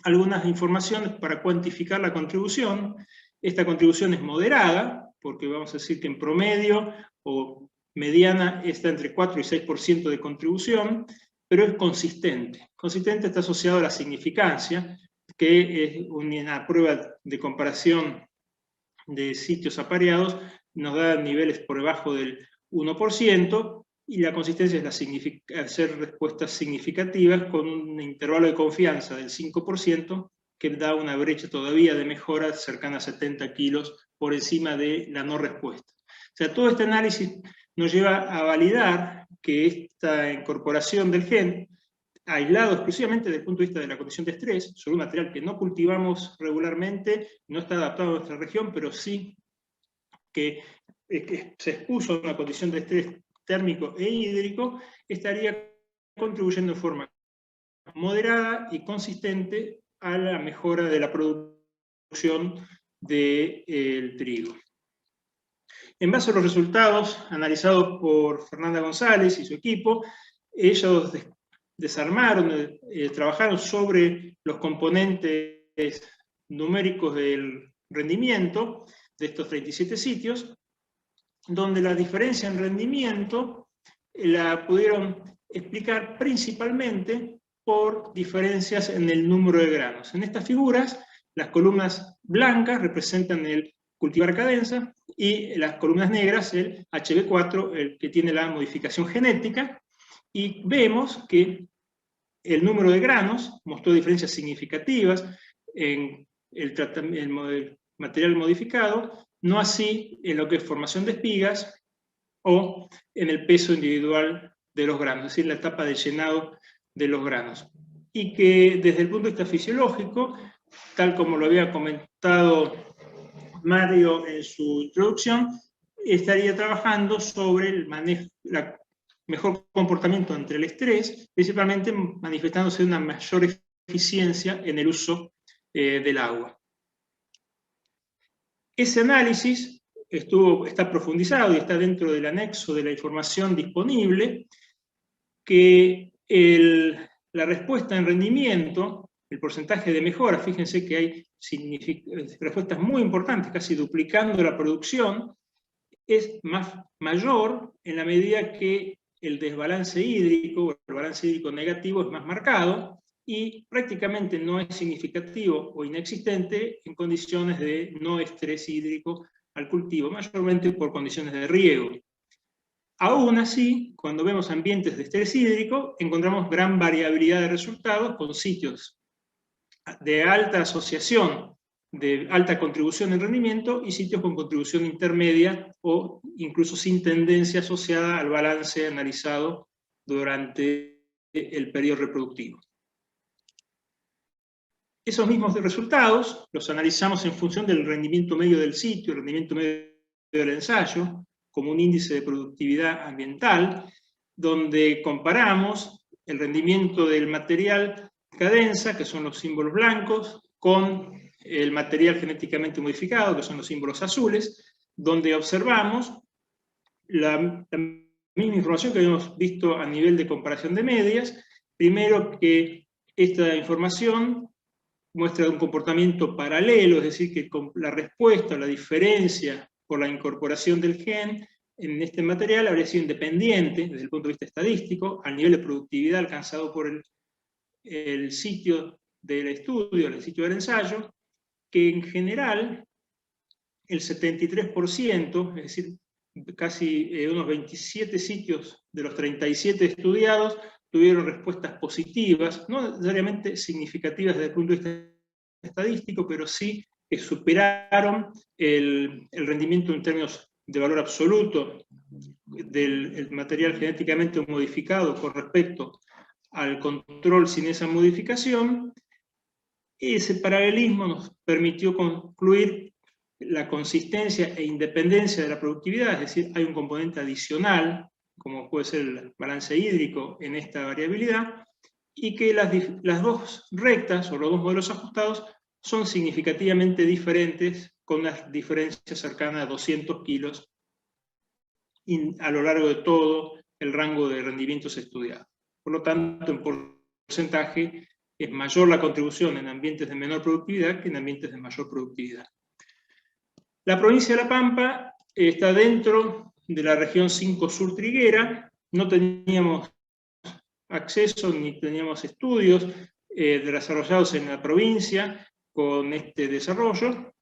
B: algunas informaciones para cuantificar la contribución. Esta contribución es moderada, porque vamos a decir que en promedio o mediana está entre 4 y 6% de contribución, pero es consistente. Consistente está asociado a la significancia, que es una prueba de comparación de sitios apareados, nos da niveles por debajo del 1%, y la consistencia es hacer respuestas significativas con un intervalo de confianza del 5%, que da una brecha todavía de mejora cercana a 70 kilos por encima de la no respuesta. O sea, todo este análisis nos lleva a validar que esta incorporación del gen, aislado exclusivamente desde el punto de vista de la condición de estrés, sobre un material que no cultivamos regularmente, no está adaptado a nuestra región, pero sí que se expuso a una condición de estrés térmico e hídrico, estaría contribuyendo de forma moderada y consistente a la mejora de la producción del trigo. En base a los resultados analizados por Fernanda González y su equipo, ellos desarmaron, trabajaron sobre los componentes numéricos del rendimiento de estos 37 sitios, donde la diferencia en rendimiento la pudieron explicar principalmente por diferencias en el número de granos. En estas figuras, las columnas blancas representan el cultivar cadenza y las columnas negras el HB4, el que tiene la modificación genética, y vemos que el número de granos mostró diferencias significativas en el material modificado, no así en lo que es formación de espigas o en el peso individual de los granos, es decir, la etapa de llenado de los granos. Y que desde el punto de vista fisiológico, tal como lo había comentado Mario en su introducción, estaría trabajando sobre el manejo, mejor comportamiento ante el estrés, principalmente manifestándose una mayor eficiencia en el uso del agua. Ese análisis está profundizado y está dentro del anexo de la información disponible, que la respuesta en rendimiento, el porcentaje de mejora, fíjense que hay respuestas muy importantes, casi duplicando la producción, es mayor en la medida que el desbalance hídrico, o el balance hídrico negativo es más marcado, y prácticamente no es significativo o inexistente en condiciones de no estrés hídrico al cultivo, mayormente por condiciones de riego. Aún así, cuando vemos ambientes de estrés hídrico, encontramos gran variabilidad de resultados con sitios de alta asociación, de alta contribución en rendimiento, y sitios con contribución intermedia o incluso sin tendencia asociada al balance analizado durante el periodo reproductivo. Esos mismos resultados los analizamos en función del rendimiento medio del sitio, el rendimiento medio del ensayo, como un índice de productividad ambiental, donde comparamos el rendimiento del material cadenza, que son los símbolos blancos, con el material genéticamente modificado, que son los símbolos azules, donde observamos la misma información que habíamos visto a nivel de comparación de medias. Primero, que esta información muestra un comportamiento paralelo, es decir, que la respuesta, la diferencia por la incorporación del gen en este material habría sido independiente desde el punto de vista estadístico al nivel de productividad alcanzado por el sitio del estudio, el sitio del ensayo, que en general el 73%, es decir, casi unos 27 sitios de los 37 estudiados, tuvieron respuestas positivas, no necesariamente significativas desde el punto de vista estadístico, pero sí que superaron el rendimiento en términos de valor absoluto del material genéticamente modificado con respecto al control sin esa modificación. Y ese paralelismo nos permitió concluir la consistencia e independencia de la productividad, es decir, hay un componente adicional, como puede ser el balance hídrico en esta variabilidad, y que las dos rectas, o los dos modelos ajustados, son significativamente diferentes, con unas diferencias cercanas a 200 kilos a lo largo de todo el rango de rendimientos estudiados. Por lo tanto, en porcentaje, es mayor la contribución en ambientes de menor productividad que en ambientes de mayor productividad. La provincia de La Pampa está dentro de la región 5 Sur Triguera. No teníamos acceso ni teníamos estudios desarrollados en la provincia con este desarrollo,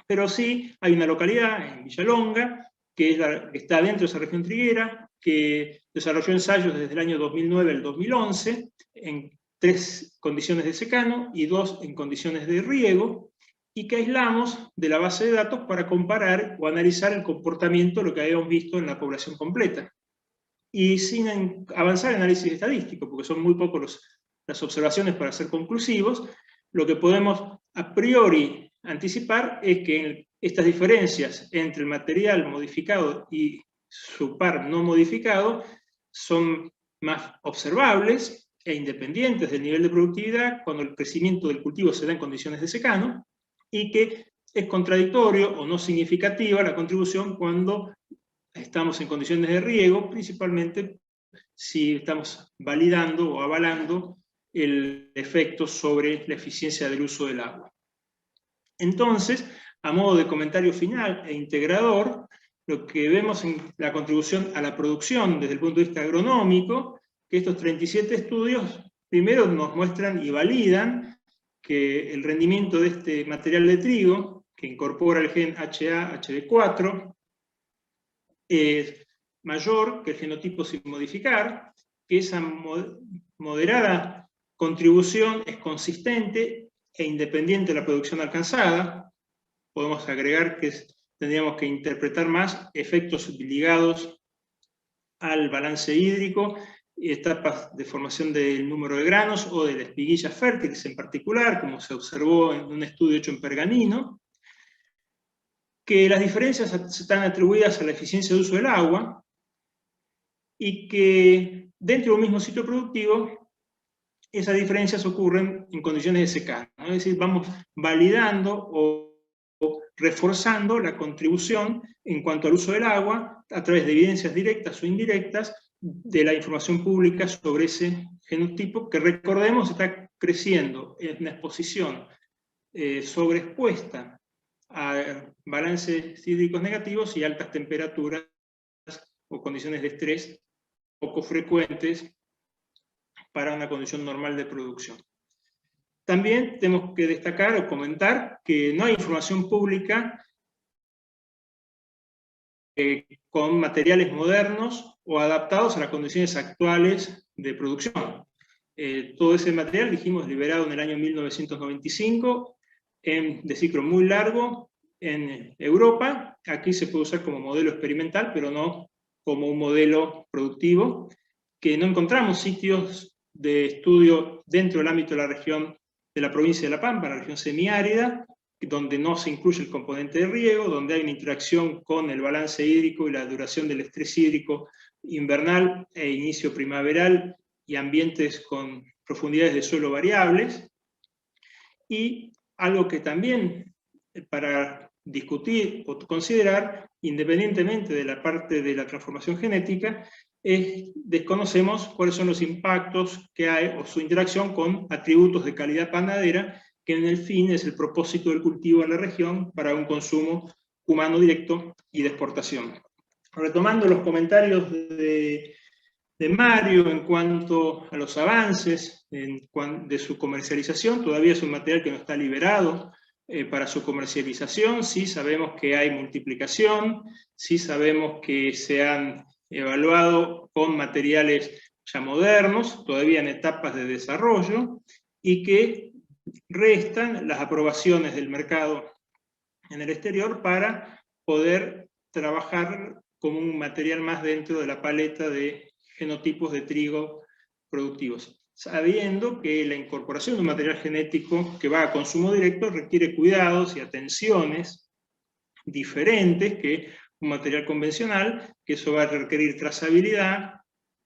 B: pero sí hay una localidad en Villalonga que está dentro de esa región triguera, que desarrolló ensayos desde el año 2009 al 2011 en 3 condiciones de secano y 2 en condiciones de riego, y que aislamos de la base de datos para comparar o analizar el comportamiento de lo que habíamos visto en la población completa. Y sin avanzar en análisis estadístico, porque son muy pocos las observaciones para ser conclusivos, lo que podemos a priori anticipar es que estas diferencias entre el material modificado y su par no modificado son más observables e independientes del nivel de productividad cuando el crecimiento del cultivo se da en condiciones de secano, y que es contradictorio o no significativa la contribución cuando estamos en condiciones de riego, principalmente si estamos validando o avalando el efecto sobre la eficiencia del uso del agua. Entonces, a modo de comentario final e integrador, lo que vemos en la contribución a la producción desde el punto de vista agronómico, que estos 37 estudios primero nos muestran y validan que el rendimiento de este material de trigo, que incorpora el gen HA-HB4, es mayor que el genotipo sin modificar, que esa moderada contribución es consistente e independiente de la producción alcanzada. Podemos agregar que tendríamos que interpretar más efectos ligados al balance hídrico, etapas de formación del número de granos o de las espiguillas fértiles en particular, como se observó en un estudio hecho en Pergamino, que las diferencias están atribuidas a la eficiencia de uso del agua, y que dentro de un mismo sitio productivo esas diferencias ocurren en condiciones de secano, ¿no? Es decir, vamos validando o reforzando la contribución en cuanto al uso del agua a través de evidencias directas o indirectas de la información pública sobre ese genotipo, que recordemos está creciendo en una exposición sobreexpuesta a balances hídricos negativos y altas temperaturas o condiciones de estrés poco frecuentes para una condición normal de producción. También tenemos que destacar o comentar que no hay información pública con materiales modernos o adaptados a las condiciones actuales de producción. Todo ese material, dijimos, liberado en el año 1995, de ciclo muy largo, en Europa. Aquí se puede usar como modelo experimental, pero no como un modelo productivo, que no encontramos sitios de estudio dentro del ámbito de la región de la provincia de La Pampa, la región semiárida, donde no se incluye el componente de riego, donde hay una interacción con el balance hídrico y la duración del estrés hídrico invernal e inicio primaveral, y ambientes con profundidades de suelo variables. Y algo que también, para discutir o considerar, independientemente de la parte de la transformación genética, desconocemos cuáles son los impactos que hay o su interacción con atributos de calidad panadera, que en el fin es el propósito del cultivo en la región para un consumo humano directo y de exportación. Retomando los comentarios de Mario en cuanto a los avances de su comercialización, todavía es un material que no está liberado para su comercialización. Sí sabemos que hay multiplicación, sí sabemos que se han evaluado con materiales ya modernos, todavía en etapas de desarrollo, y que restan las aprobaciones del mercado en el exterior para poder trabajar como un material más dentro de la paleta de genotipos de trigo productivos, sabiendo que la incorporación de un material genético que va a consumo directo requiere cuidados y atenciones diferentes que un material convencional, que eso va a requerir trazabilidad,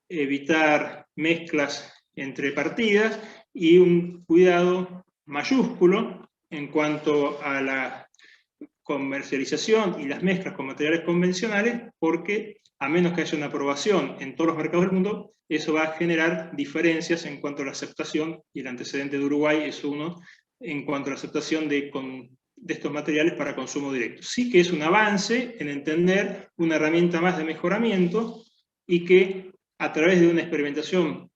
B: evitar mezclas entre partidas y un cuidado mayúsculo en cuanto a la comercialización y las mezclas con materiales convencionales, porque a menos que haya una aprobación en todos los mercados del mundo, eso va a generar diferencias en cuanto a la aceptación, y el antecedente de Uruguay es uno, en cuanto a la aceptación de estos materiales para consumo directo. Sí que es un avance en entender una herramienta más de mejoramiento, y que a través de una experimentación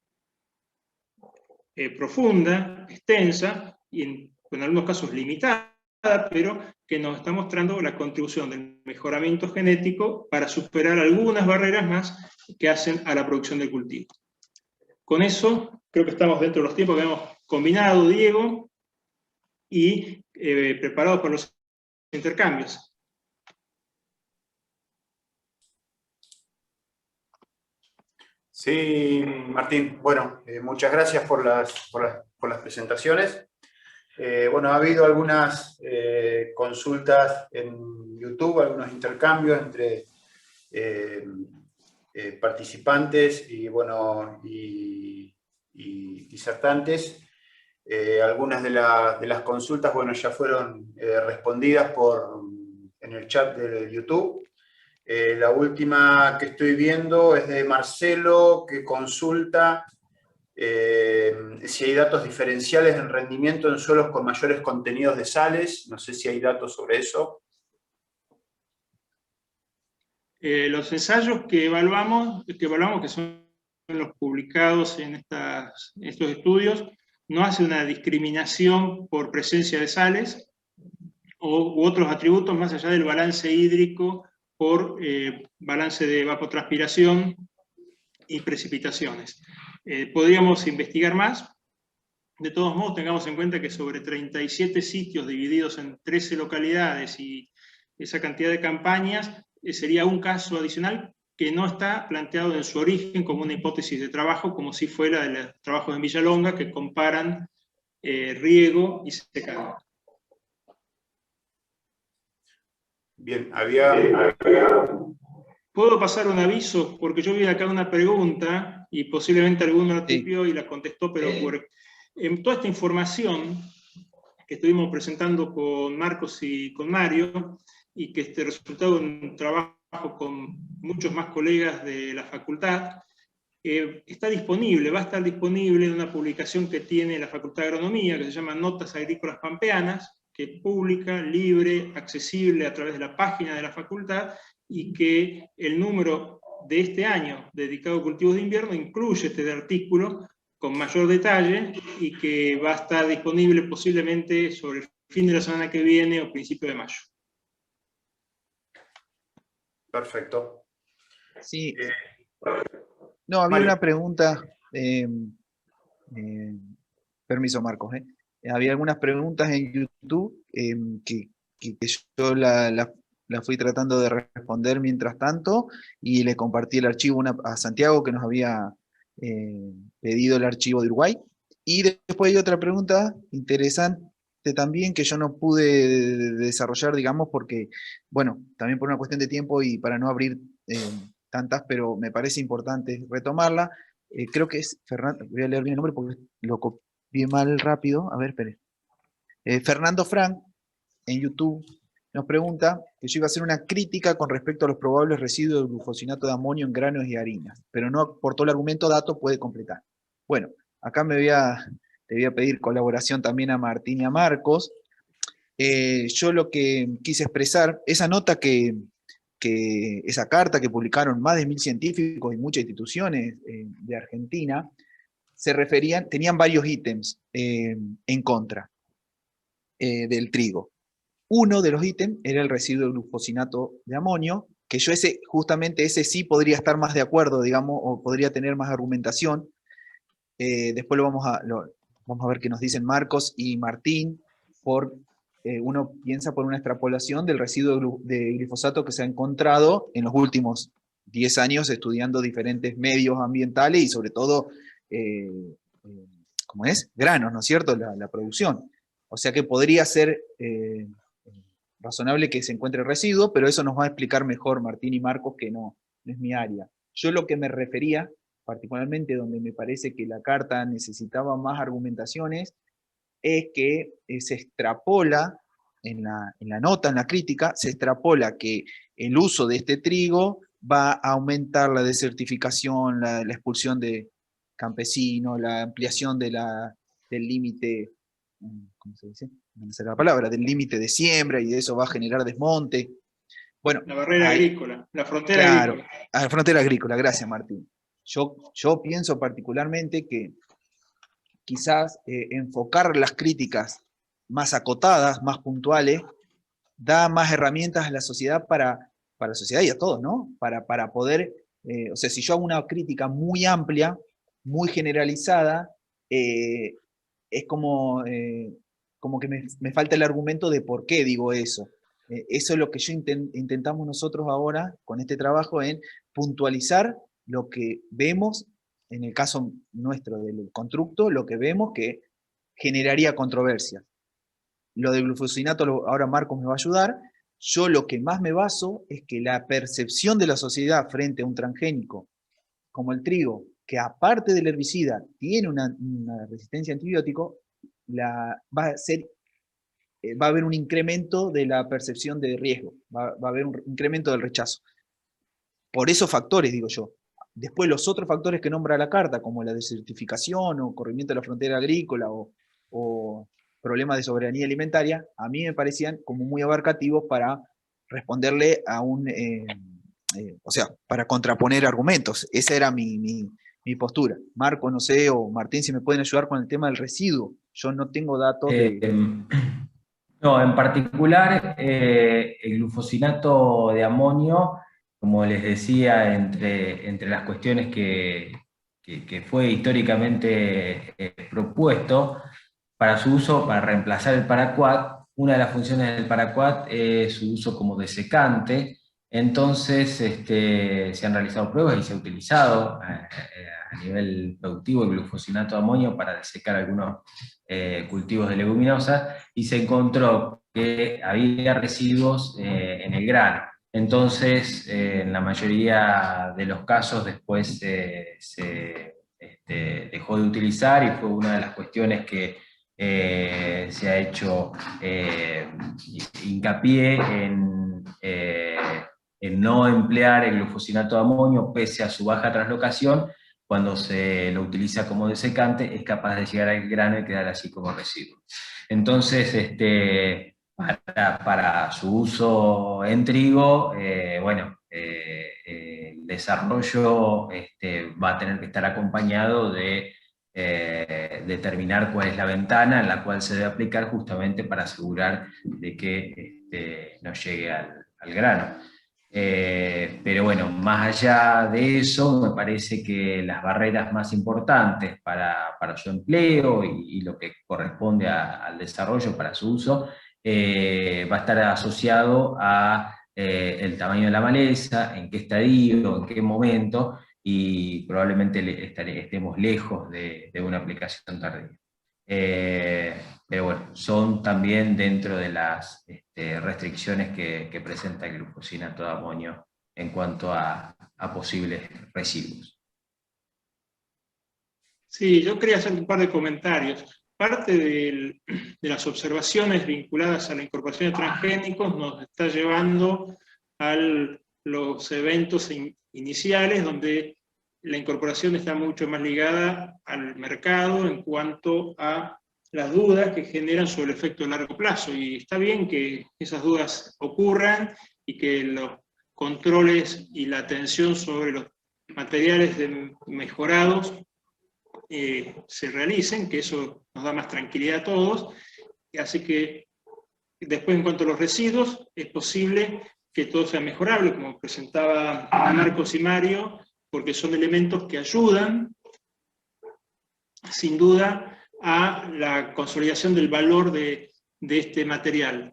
B: profunda, extensa, y en algunos casos limitada, pero que nos está mostrando la contribución del mejoramiento genético para superar algunas barreras más que hacen a la producción del cultivo. Con eso, creo que estamos dentro de los tiempos que hemos combinado, Diego, y preparados para los intercambios.
A: Sí, Martín. Bueno, muchas gracias por las presentaciones. Bueno, ha habido algunas consultas en YouTube, algunos intercambios entre participantes y, bueno, y disertantes. Algunas de las consultas, bueno, ya fueron respondidas en el chat de YouTube. La última que estoy viendo es de Marcelo, que consulta si hay datos diferenciales en rendimiento en suelos con mayores contenidos de sales. No sé si hay datos sobre eso.
B: Los ensayos que evaluamos, que son los publicados en estos estudios, no hace una discriminación por presencia de sales u otros atributos más allá del balance hídrico por balance de evapotranspiración y precipitaciones. Podríamos investigar más. De todos modos, tengamos en cuenta que sobre 37 sitios divididos en 13 localidades y esa cantidad de campañas, sería un caso adicional que no está planteado en su origen como una hipótesis de trabajo, como si fuera de los trabajos en Villalonga, que comparan riego y secado.
A: Bien,
B: ¿Puedo pasar un aviso? Porque yo vi acá una pregunta, y posiblemente alguno la tipió y la contestó, pero en toda esta información que estuvimos presentando con Marcos y con Mario, y que resultado de un trabajo con muchos más colegas de la facultad, está disponible, va a estar disponible en una publicación que tiene la Facultad de Agronomía, que se llama Notas Agrícolas Pampeanas, que publica, libre, accesible a través de la página de la facultad, y que el número de este año dedicado a cultivos de invierno incluye este artículo con mayor detalle y que va a estar disponible posiblemente sobre el fin de la semana que viene o principio de mayo.
A: Perfecto.
C: Sí. No, había
A: Mario.
C: una pregunta. Permiso, Marcos. Había algunas preguntas en YouTube que yo la fui tratando de responder mientras tanto, y le compartí el archivo a Santiago, que nos había pedido el archivo de Uruguay. Y después hay otra pregunta interesante también que yo no pude desarrollar, digamos, porque, bueno, también por una cuestión de tiempo y para no abrir tantas, pero me parece importante retomarla. Creo que es Fernando, voy a leer bien el nombre porque lo copié mal rápido. A ver, espere. Fernando Frank, en YouTube, nos pregunta que yo iba a hacer una crítica con respecto a los probables residuos de glufosinato de amonio en granos y harinas, pero no aportó el argumento dato, puede completar. Bueno, acá le voy a pedir colaboración también a Martín y a Marcos. Yo lo que quise expresar, esa nota esa carta que publicaron más de 1000 científicos y muchas instituciones de Argentina, tenían varios ítems en contra del trigo. Uno de los ítems era el residuo de glufosinato de amonio, que yo justamente ese sí podría estar más de acuerdo, digamos, o podría tener más argumentación. Después vamos a ver qué nos dicen Marcos y Martín. Uno piensa por una extrapolación del residuo de glifosato que se ha encontrado en los últimos 10 años estudiando diferentes medios ambientales y sobre todo, ¿cómo es? Granos, ¿no es cierto? La producción. O sea que podría ser razonable que se encuentre residuo, pero eso nos va a explicar mejor Martín y Marcos, que no es mi área. Yo lo que me refería, particularmente donde me parece que la carta necesitaba más argumentaciones, es que se extrapola en la nota, en la crítica, se extrapola que el uso de este trigo va a aumentar la desertificación, la expulsión de campesinos, la ampliación del límite, ¿cómo se dice? No sé la palabra, del límite de siembra, y eso va a generar desmonte. Bueno,
B: la barrera agrícola, la frontera
C: claro,
B: agrícola.
C: A la frontera agrícola, gracias Martín. Yo pienso particularmente que quizás enfocar las críticas más acotadas, más puntuales, da más herramientas a la sociedad para la sociedad y a todos, ¿no? Para poder, o sea, si yo hago una crítica muy amplia, muy generalizada, es como que me falta el argumento de por qué digo eso. Eso es lo que intentamos nosotros ahora con este trabajo, en puntualizar lo que vemos, en el caso nuestro del constructo, lo que vemos que generaría controversia. Lo del glufosinato, ahora Marcos me va a ayudar. Yo lo que más me baso es que la percepción de la sociedad frente a un transgénico como el trigo, que aparte del herbicida tiene una resistencia a antibiótico, va a haber un incremento de la percepción de riesgo, va a haber un incremento del rechazo. Por esos factores, digo yo. Después los otros factores que nombra la carta, como la desertificación o corrimiento de la frontera agrícola o problemas de soberanía alimentaria, a mí me parecían como muy abarcativos para responderle a o sea, para contraponer argumentos. Esa era mi postura. Marco, no sé, o Martín, si me pueden ayudar con el tema del residuo. Yo no tengo datos
D: No, en particular, el glufosinato de amonio, como les decía, entre las cuestiones que fue históricamente propuesto para su uso, para reemplazar el paraquat, una de las funciones del paraquat es su uso como desecante. Entonces se han realizado pruebas y se ha utilizado a nivel productivo el glufosinato de amonio para desecar algunos cultivos de leguminosas, y se encontró que había residuos en el grano. Entonces, en la mayoría de los casos después se dejó de utilizar, y fue una de las cuestiones que se ha hecho hincapié en no emplear el glufosinato de amonio pese a su baja translocación. Cuando se lo utiliza como desecante, es capaz de llegar al grano y quedar así como residuo. Entonces, para su uso en trigo, bueno, el desarrollo va a tener que estar acompañado de determinar cuál es la ventana en la cual se debe aplicar, justamente para asegurar de que no llegue al grano. Pero bueno, más allá de eso, me parece que las barreras más importantes para su empleo y lo que corresponde al desarrollo para su uso, va a estar asociado a el tamaño de la maleza, en qué estadio, en qué momento, y probablemente estemos lejos de una aplicación tardía. Pero bueno, son también dentro de las restricciones que presenta el glufosinato de amonio en cuanto a posibles residuos.
B: Sí, yo quería hacer un par de comentarios. Parte de las observaciones vinculadas a la incorporación de transgénicos nos está llevando a los eventos iniciales, donde la incorporación está mucho más ligada al mercado en cuanto a las dudas que generan sobre el efecto a largo plazo. Y está bien que esas dudas ocurran y que los controles y la atención sobre los materiales mejorados se realicen, que eso nos da más tranquilidad a todos. Así que después, en cuanto a los residuos, es posible que todo sea mejorable, como presentaba Marcos y Mario, porque son elementos que ayudan, sin duda, a la consolidación del valor de este material.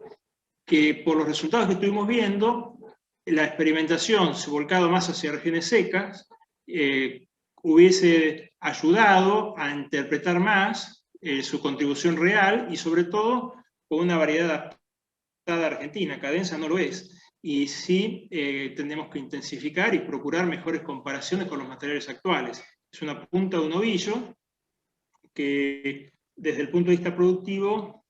B: Que por los resultados que estuvimos viendo, la experimentación se volcado más hacia regiones secas, hubiese ayudado a interpretar más su contribución real y sobre todo con una variedad adaptada argentina. Cadenza no lo es. Y sí tenemos que intensificar y procurar mejores comparaciones con los materiales actuales. Es una punta de un ovillo que desde el punto de vista productivo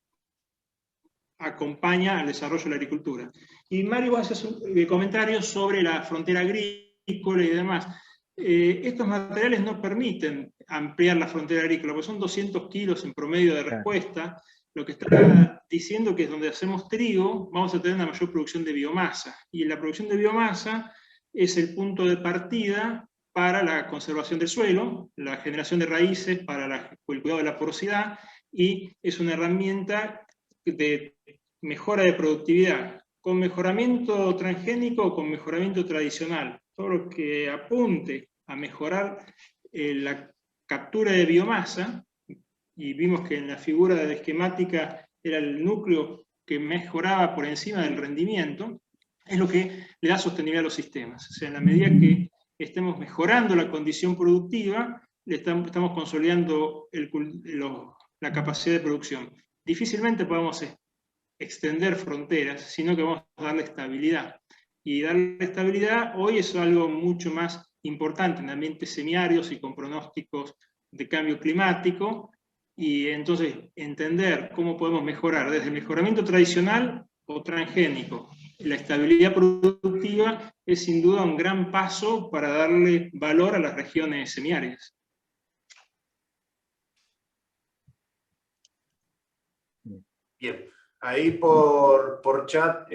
B: acompaña al desarrollo de la agricultura. Y Mario hace comentarios sobre la frontera agrícola y demás. Estos materiales no permiten ampliar la frontera agrícola, porque son 200 kilos en promedio de respuesta. Lo que está diciendo que es donde hacemos trigo, vamos a tener una mayor producción de biomasa. Y la producción de biomasa es el punto de partida para la conservación del suelo, la generación de raíces para el cuidado de la porosidad, y es una herramienta de mejora de productividad, con mejoramiento transgénico o con mejoramiento tradicional. Todo lo que apunte a mejorar la captura de biomasa, y vimos que en la figura de la esquemática era el núcleo que mejoraba por encima del rendimiento, es lo que le da sostenibilidad a los sistemas. O sea, en la medida que estemos mejorando la condición productiva, estamos consolidando la capacidad de producción. Difícilmente podemos extender fronteras, sino que vamos a darle estabilidad. Y darle estabilidad hoy es algo mucho más importante en ambientes semiáridos y con pronósticos de cambio climático, y entonces entender cómo podemos mejorar desde el mejoramiento tradicional o transgénico. La estabilidad productiva es sin duda un gran paso para darle valor a las regiones semiáridas.
A: Bien, ahí por chat,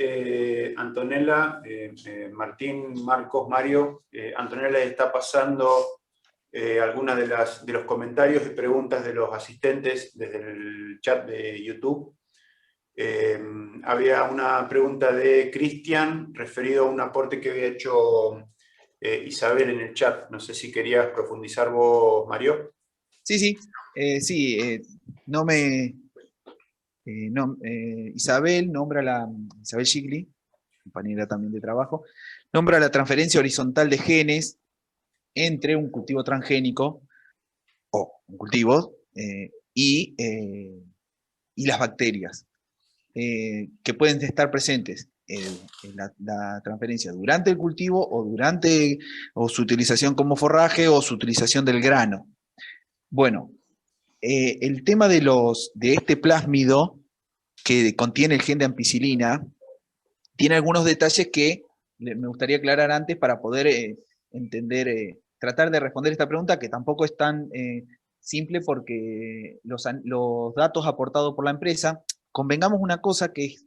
A: Antonella, Martín, Marcos, Mario, Antonella está pasando algunas de los comentarios y preguntas de los asistentes desde el chat de YouTube. Había una pregunta de Cristian referido a un aporte que había hecho Isabel en el chat. No sé si querías profundizar vos, Mario.
C: Sí. Isabel Isabel Gigli, compañera también de trabajo, nombra la transferencia horizontal de genes entre un cultivo transgénico o un cultivo y las bacterias que pueden estar presentes en la transferencia durante el cultivo o su utilización como forraje o su utilización del grano. Bueno, el tema de este plásmido que contiene el gen de ampicilina tiene algunos detalles que me gustaría aclarar antes para poder entender, tratar de responder esta pregunta, que tampoco es tan simple, porque los datos aportados por la empresa, convengamos una cosa, que es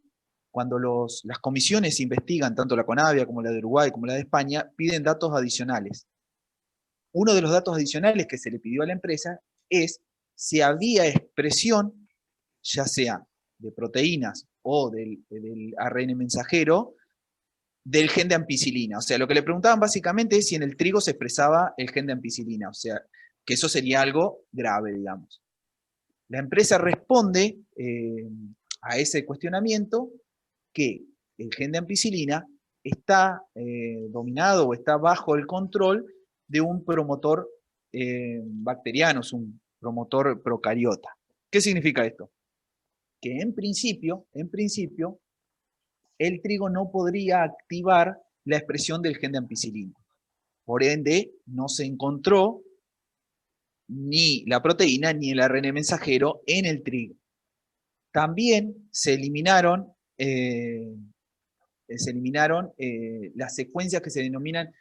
C: cuando las comisiones investigan, tanto la CONAVIA como la de Uruguay como la de España, piden datos adicionales. Uno de los datos adicionales que se le pidió a la empresa es si había expresión, ya sea de proteínas o del ARN mensajero, del gen de ampicilina. O sea, lo que le preguntaban básicamente es si en el trigo se expresaba el gen de ampicilina. O sea, que eso sería algo grave, digamos. La empresa responde a ese cuestionamiento que el gen de ampicilina está dominado o está bajo el control de un promotor bacteriano, es un promotor procariota. ¿Qué significa esto? Que en principio, el trigo no podría activar la expresión del gen de ampicilina. Por ende, no se encontró ni la proteína ni el ARN mensajero en el trigo. También se eliminaron las secuencias que se denominan,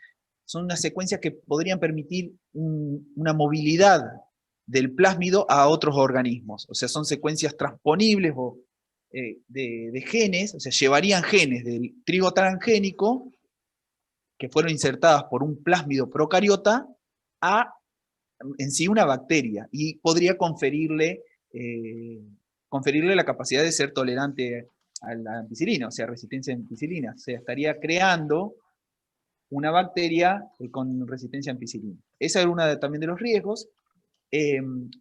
C: son unas secuencias que podrían permitir una movilidad del plásmido a otros organismos. O sea, son secuencias transponibles de genes, o sea, llevarían genes del trigo transgénico que fueron insertadas por un plásmido procariota a en sí una bacteria y podría conferirle la capacidad de ser tolerante a la ampicilina, o sea, resistencia a ampicilina. O sea, estaría creando una bacteria con resistencia a ampicilina. Esa era una también de los riesgos.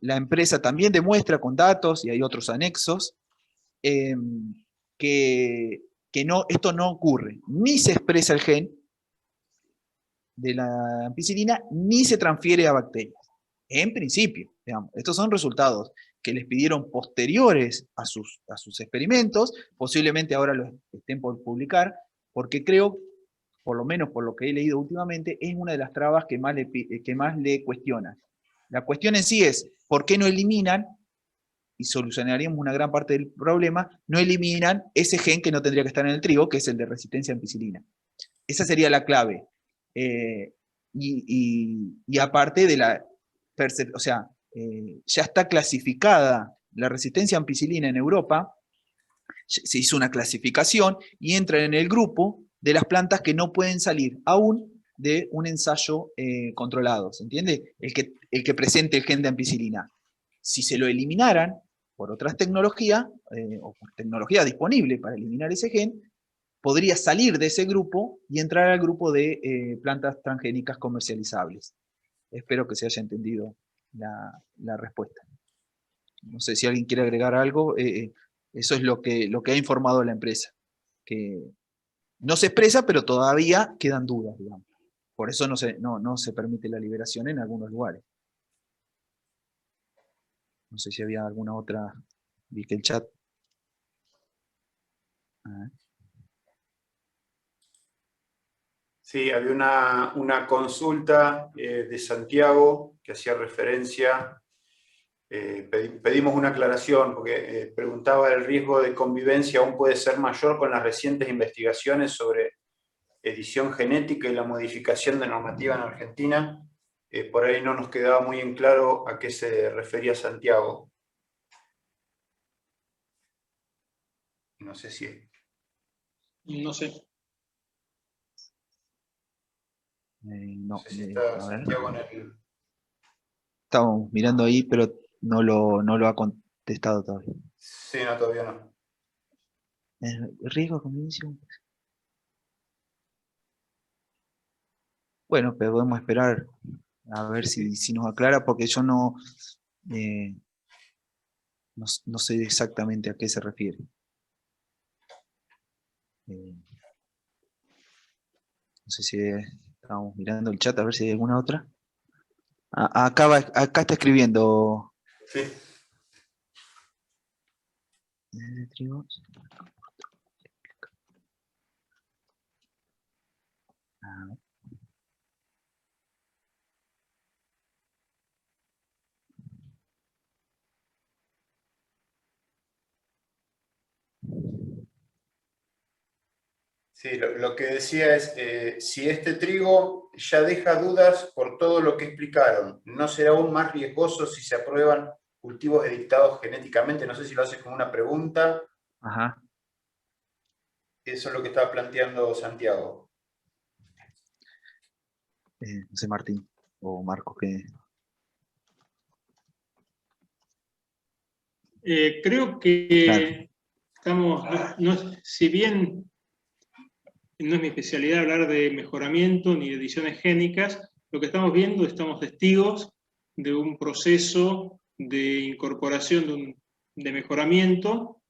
C: La empresa también demuestra con datos, y hay otros anexos, que esto no ocurre. Ni se expresa el gen de la ampicilina, ni se transfiere a bacterias. En principio, digamos, estos son resultados que les pidieron posteriores a sus experimentos, posiblemente ahora los estén por publicar, porque creo, por lo menos por lo que he leído últimamente, es una de las trabas que más le cuestionan. La cuestión en sí es, ¿por qué no eliminan, y solucionaríamos una gran parte del problema, no eliminan ese gen que no tendría que estar en el trigo, que es el de resistencia a ampicilina? Esa sería la clave. Y aparte de la percepción, o sea, ya está clasificada la resistencia a ampicilina en Europa, se hizo una clasificación y entra en el grupo de las plantas que no pueden salir aún de un ensayo controlado, ¿se entiende? El que presente el gen de ampicilina. Si se lo eliminaran por otras tecnologías, o por tecnología disponible para eliminar ese gen, podría salir de ese grupo y entrar al grupo de plantas transgénicas comercializables. Espero que se haya entendido la respuesta. No sé si alguien quiere agregar algo. Eso es lo que ha informado la empresa. Que no se expresa, pero todavía quedan dudas, digamos. Por eso no se permite la liberación en algunos lugares. No sé si había alguna otra. Vi que el chat.
A: Sí, había una consulta de Santiago que hacía referencia, pedimos una aclaración porque preguntaba el riesgo de convivencia aún puede ser mayor con las recientes investigaciones sobre edición genética y la modificación de normativa en Argentina. Por ahí no nos quedaba muy en claro a qué se refería Santiago. No sé si...
B: No sé.
C: No
A: sé si está Santiago en el...
C: Estamos mirando ahí, pero no lo ha contestado todavía.
A: Sí, no, todavía no.
C: ¿Riesgo de convivencia? Bueno, pero podemos esperar a ver si nos aclara, porque yo no sé exactamente a qué se refiere. No sé si estamos mirando el chat a ver si hay alguna otra. Acá está escribiendo.
A: Sí. Sí, lo que decía es, si este trigo ya deja dudas por todo lo que explicaron, ¿no será aún más riesgoso si se aprueban cultivos editados genéticamente? No sé si lo hace como una pregunta.
C: Ajá.
A: Eso es lo que estaba planteando Santiago.
C: No sé, Martín o Marcos, que...
B: Creo que
C: Claro.
B: estamos, si bien no es mi especialidad hablar de mejoramiento ni de ediciones génicas, lo que estamos viendo, estamos testigos de un proceso de incorporación de mejoramiento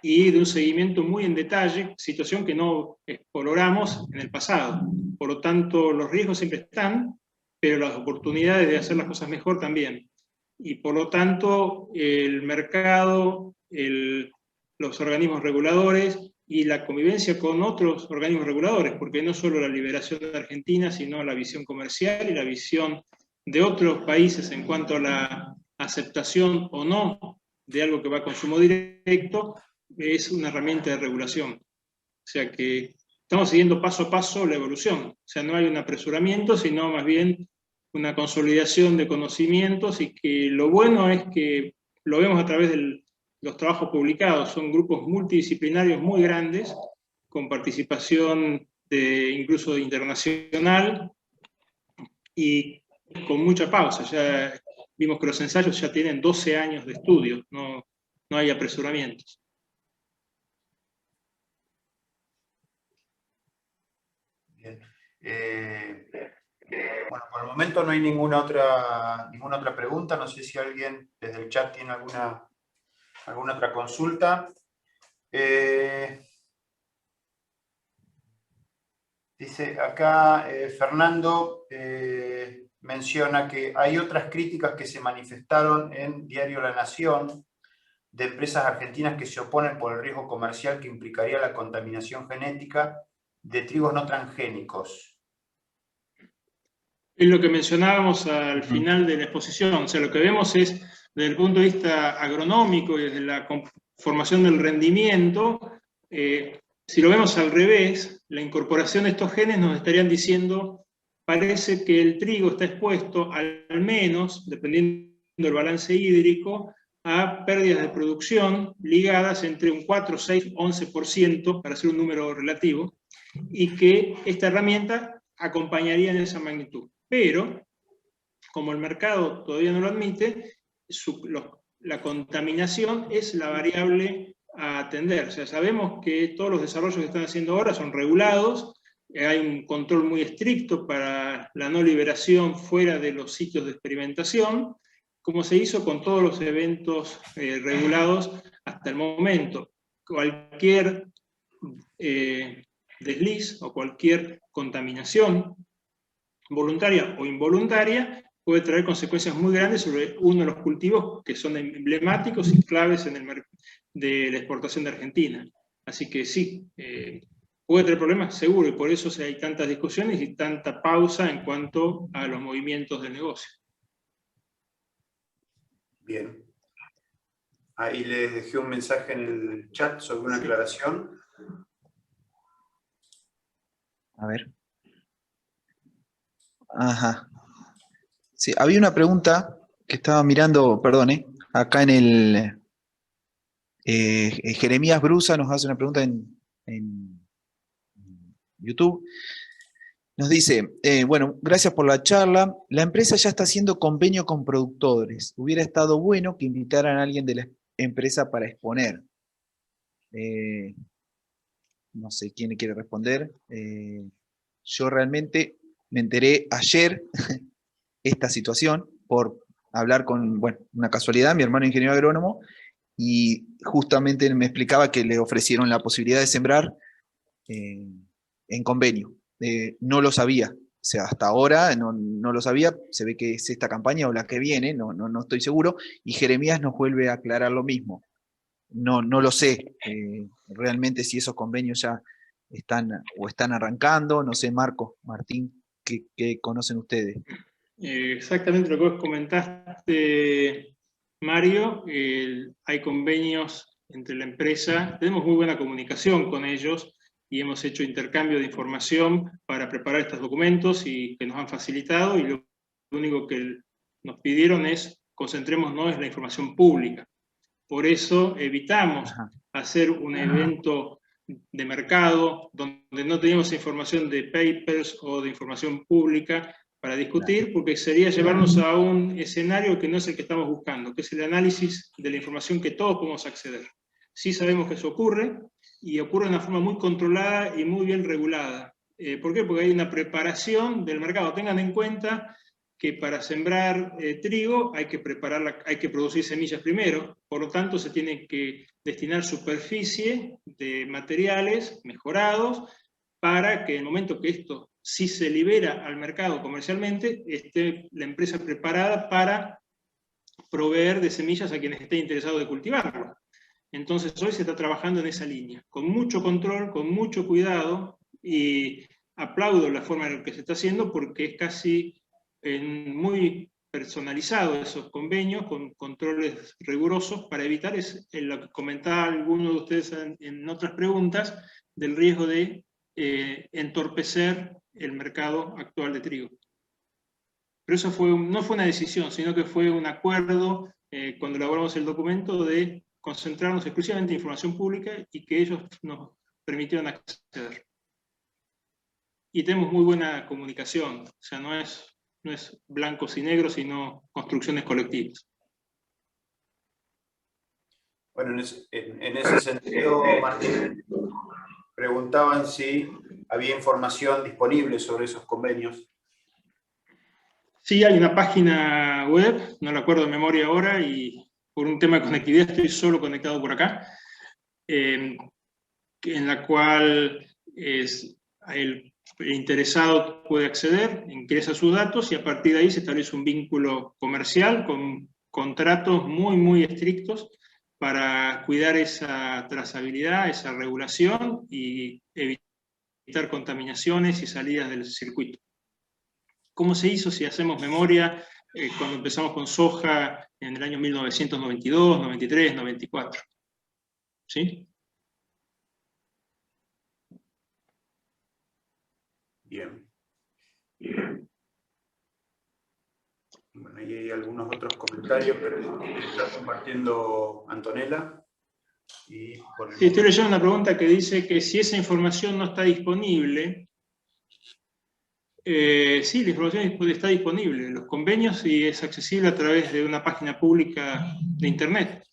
B: y de un seguimiento muy en detalle, situación que no exploramos en el pasado. Por lo tanto, los riesgos siempre están, pero las oportunidades de hacer las cosas mejor también. Y por lo tanto, el mercado, los organismos reguladores y la convivencia con otros organismos reguladores, porque no solo la liberación de Argentina, sino la visión comercial y la visión de otros países en cuanto a la aceptación o no de algo que va a consumo directo, es una herramienta de regulación. O sea que estamos siguiendo paso a paso la evolución. O sea, no hay un apresuramiento, sino más bien una consolidación de conocimientos, y que lo bueno es que lo vemos a través de los trabajos publicados. Son grupos multidisciplinarios muy grandes, con participación incluso internacional, y con mucha pausa. Ya vimos que los ensayos ya tienen 12 años de estudio, no hay apresuramientos.
A: Bien. Bueno, por el momento no hay ninguna otra pregunta. No sé si alguien desde el chat tiene alguna otra consulta. Dice acá Fernando, menciona que hay otras críticas que se manifestaron en Diario La Nación de empresas argentinas que se oponen por el riesgo comercial que implicaría la contaminación genética de trigos no transgénicos.
B: Es lo que mencionábamos al final de la exposición. O sea, lo que vemos es, desde el punto de vista agronómico y desde la formación del rendimiento, si lo vemos al revés, la incorporación de estos genes nos estarían diciendo, parece que el trigo está expuesto, al menos, dependiendo del balance hídrico, a pérdidas de producción ligadas entre un 4, 6, 11%, para hacer un número relativo, y que esta herramienta acompañaría en esa magnitud. Pero, como el mercado todavía no lo admite, la contaminación es la variable a atender. O sea, sabemos que todos los desarrollos que están haciendo ahora son regulados, hay un control muy estricto para la no liberación fuera de los sitios de experimentación, como se hizo con todos los eventos regulados hasta el momento. Cualquier desliz o cualquier contaminación, voluntaria o involuntaria, puede traer consecuencias muy grandes sobre uno de los cultivos que son emblemáticos y claves en el mercado de la exportación de Argentina. Así que sí, puede traer problemas, seguro, y por eso hay tantas discusiones y tanta pausa en cuanto a los movimientos de negocio.
A: Bien. Ahí les dejé un mensaje en el chat sobre una aclaración.
C: A ver. Ajá. Sí, había una pregunta que estaba mirando, perdón, acá en el... Jeremías Brusa nos hace una pregunta en YouTube. Nos dice, bueno, gracias por la charla. La empresa ya está haciendo convenio con productores. Hubiera estado bueno que invitaran a alguien de la empresa para exponer. No sé quién quiere responder. Yo realmente me enteré ayer esta situación por hablar con, bueno, una casualidad, mi hermano ingeniero agrónomo, y justamente me explicaba que le ofrecieron la posibilidad de sembrar en convenio. No lo sabía, o sea, hasta ahora no lo sabía, se ve que es esta campaña o la que viene, no estoy seguro, y Jeremías nos vuelve a aclarar lo mismo. No lo sé, realmente si esos convenios ya están arrancando, no sé, Marcos, Martín, ¿qué conocen ustedes?
B: Exactamente lo que vos comentaste, Mario. Hay convenios entre la empresa, tenemos muy buena comunicación con ellos y hemos hecho intercambio de información para preparar estos documentos y que nos han facilitado, y lo único que nos pidieron es concentrémonos en la información pública. Por eso evitamos hacer un evento de mercado donde no teníamos información de papers o de información pública, para discutir, porque sería llevarnos a un escenario que no es el que estamos buscando, que es el análisis de la información que todos podemos acceder. Sí sabemos que eso ocurre, y ocurre de una forma muy controlada y muy bien regulada. ¿Por qué? Porque hay una preparación del mercado. Tengan en cuenta que para sembrar trigo hay que producir semillas primero, por lo tanto se tiene que destinar superficie de materiales mejorados para que en el momento que esto sí se libera al mercado comercialmente, esté la empresa preparada para proveer de semillas a quienes estén interesados de cultivarlo. Entonces hoy se está trabajando en esa línea, con mucho control, con mucho cuidado, y aplaudo la forma en la que se está haciendo porque es casi muy personalizado esos convenios, con controles rigurosos para evitar lo que comentaba alguno de ustedes en otras preguntas, del riesgo de entorpecer el mercado actual de trigo. Pero eso no fue una decisión, sino que fue un acuerdo cuando elaboramos el documento de concentrarnos exclusivamente en información pública y que ellos nos permitieron acceder. Y tenemos muy buena comunicación, o sea, no es blancos y negros, sino construcciones colectivas.
A: Bueno, en ese sentido, Martín, preguntaban si había información disponible sobre esos convenios.
B: Sí, hay una página web, no la acuerdo de memoria ahora, y por un tema de conectividad estoy solo conectado por acá, en la cual el interesado puede acceder, ingresa sus datos y a partir de ahí se establece un vínculo comercial con contratos muy, muy estrictos para cuidar esa trazabilidad, esa regulación y evitar contaminaciones y salidas del circuito. ¿Cómo se hizo? Si hacemos memoria, cuando empezamos con soja en el año 1992, 93, 94. ¿Sí?
A: Bien. Bueno, ahí hay algunos otros comentarios, pero está compartiendo Antonella.
B: Sí, estoy leyendo una pregunta que dice que si esa información no está disponible, sí, la información está disponible en los convenios y es accesible a través de una página pública de Internet,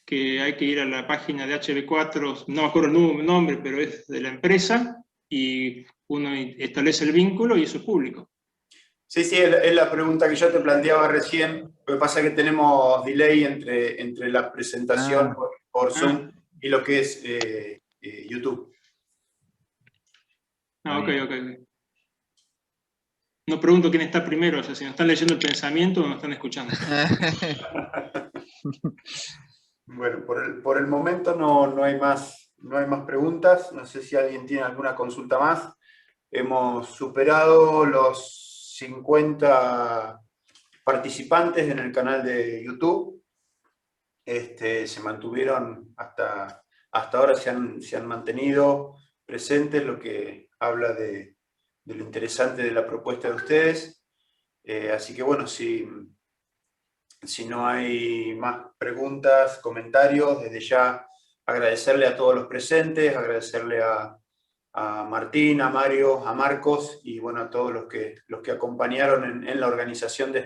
B: que hay que ir a la página de HB4, no me acuerdo el nombre, pero es de la empresa, y uno establece el vínculo y eso es público.
A: Sí, es la pregunta que yo te planteaba recién. Lo que pasa es que tenemos delay entre la presentación por Zoom y lo que es YouTube.
B: Ok. No pregunto quién está primero, o sea, si nos están leyendo el pensamiento o nos están escuchando.
A: Bueno, por el momento no hay más preguntas. No sé si alguien tiene alguna consulta más. Hemos superado los 50 participantes en el canal de YouTube. Se mantuvieron hasta ahora, se han mantenido presentes, lo que habla de lo interesante de la propuesta de ustedes. Así que bueno, si no hay más preguntas, comentarios, desde ya agradecerle a todos los presentes, agradecerle a Martín, a Mario, a Marcos y bueno, a todos los que acompañaron en la organización de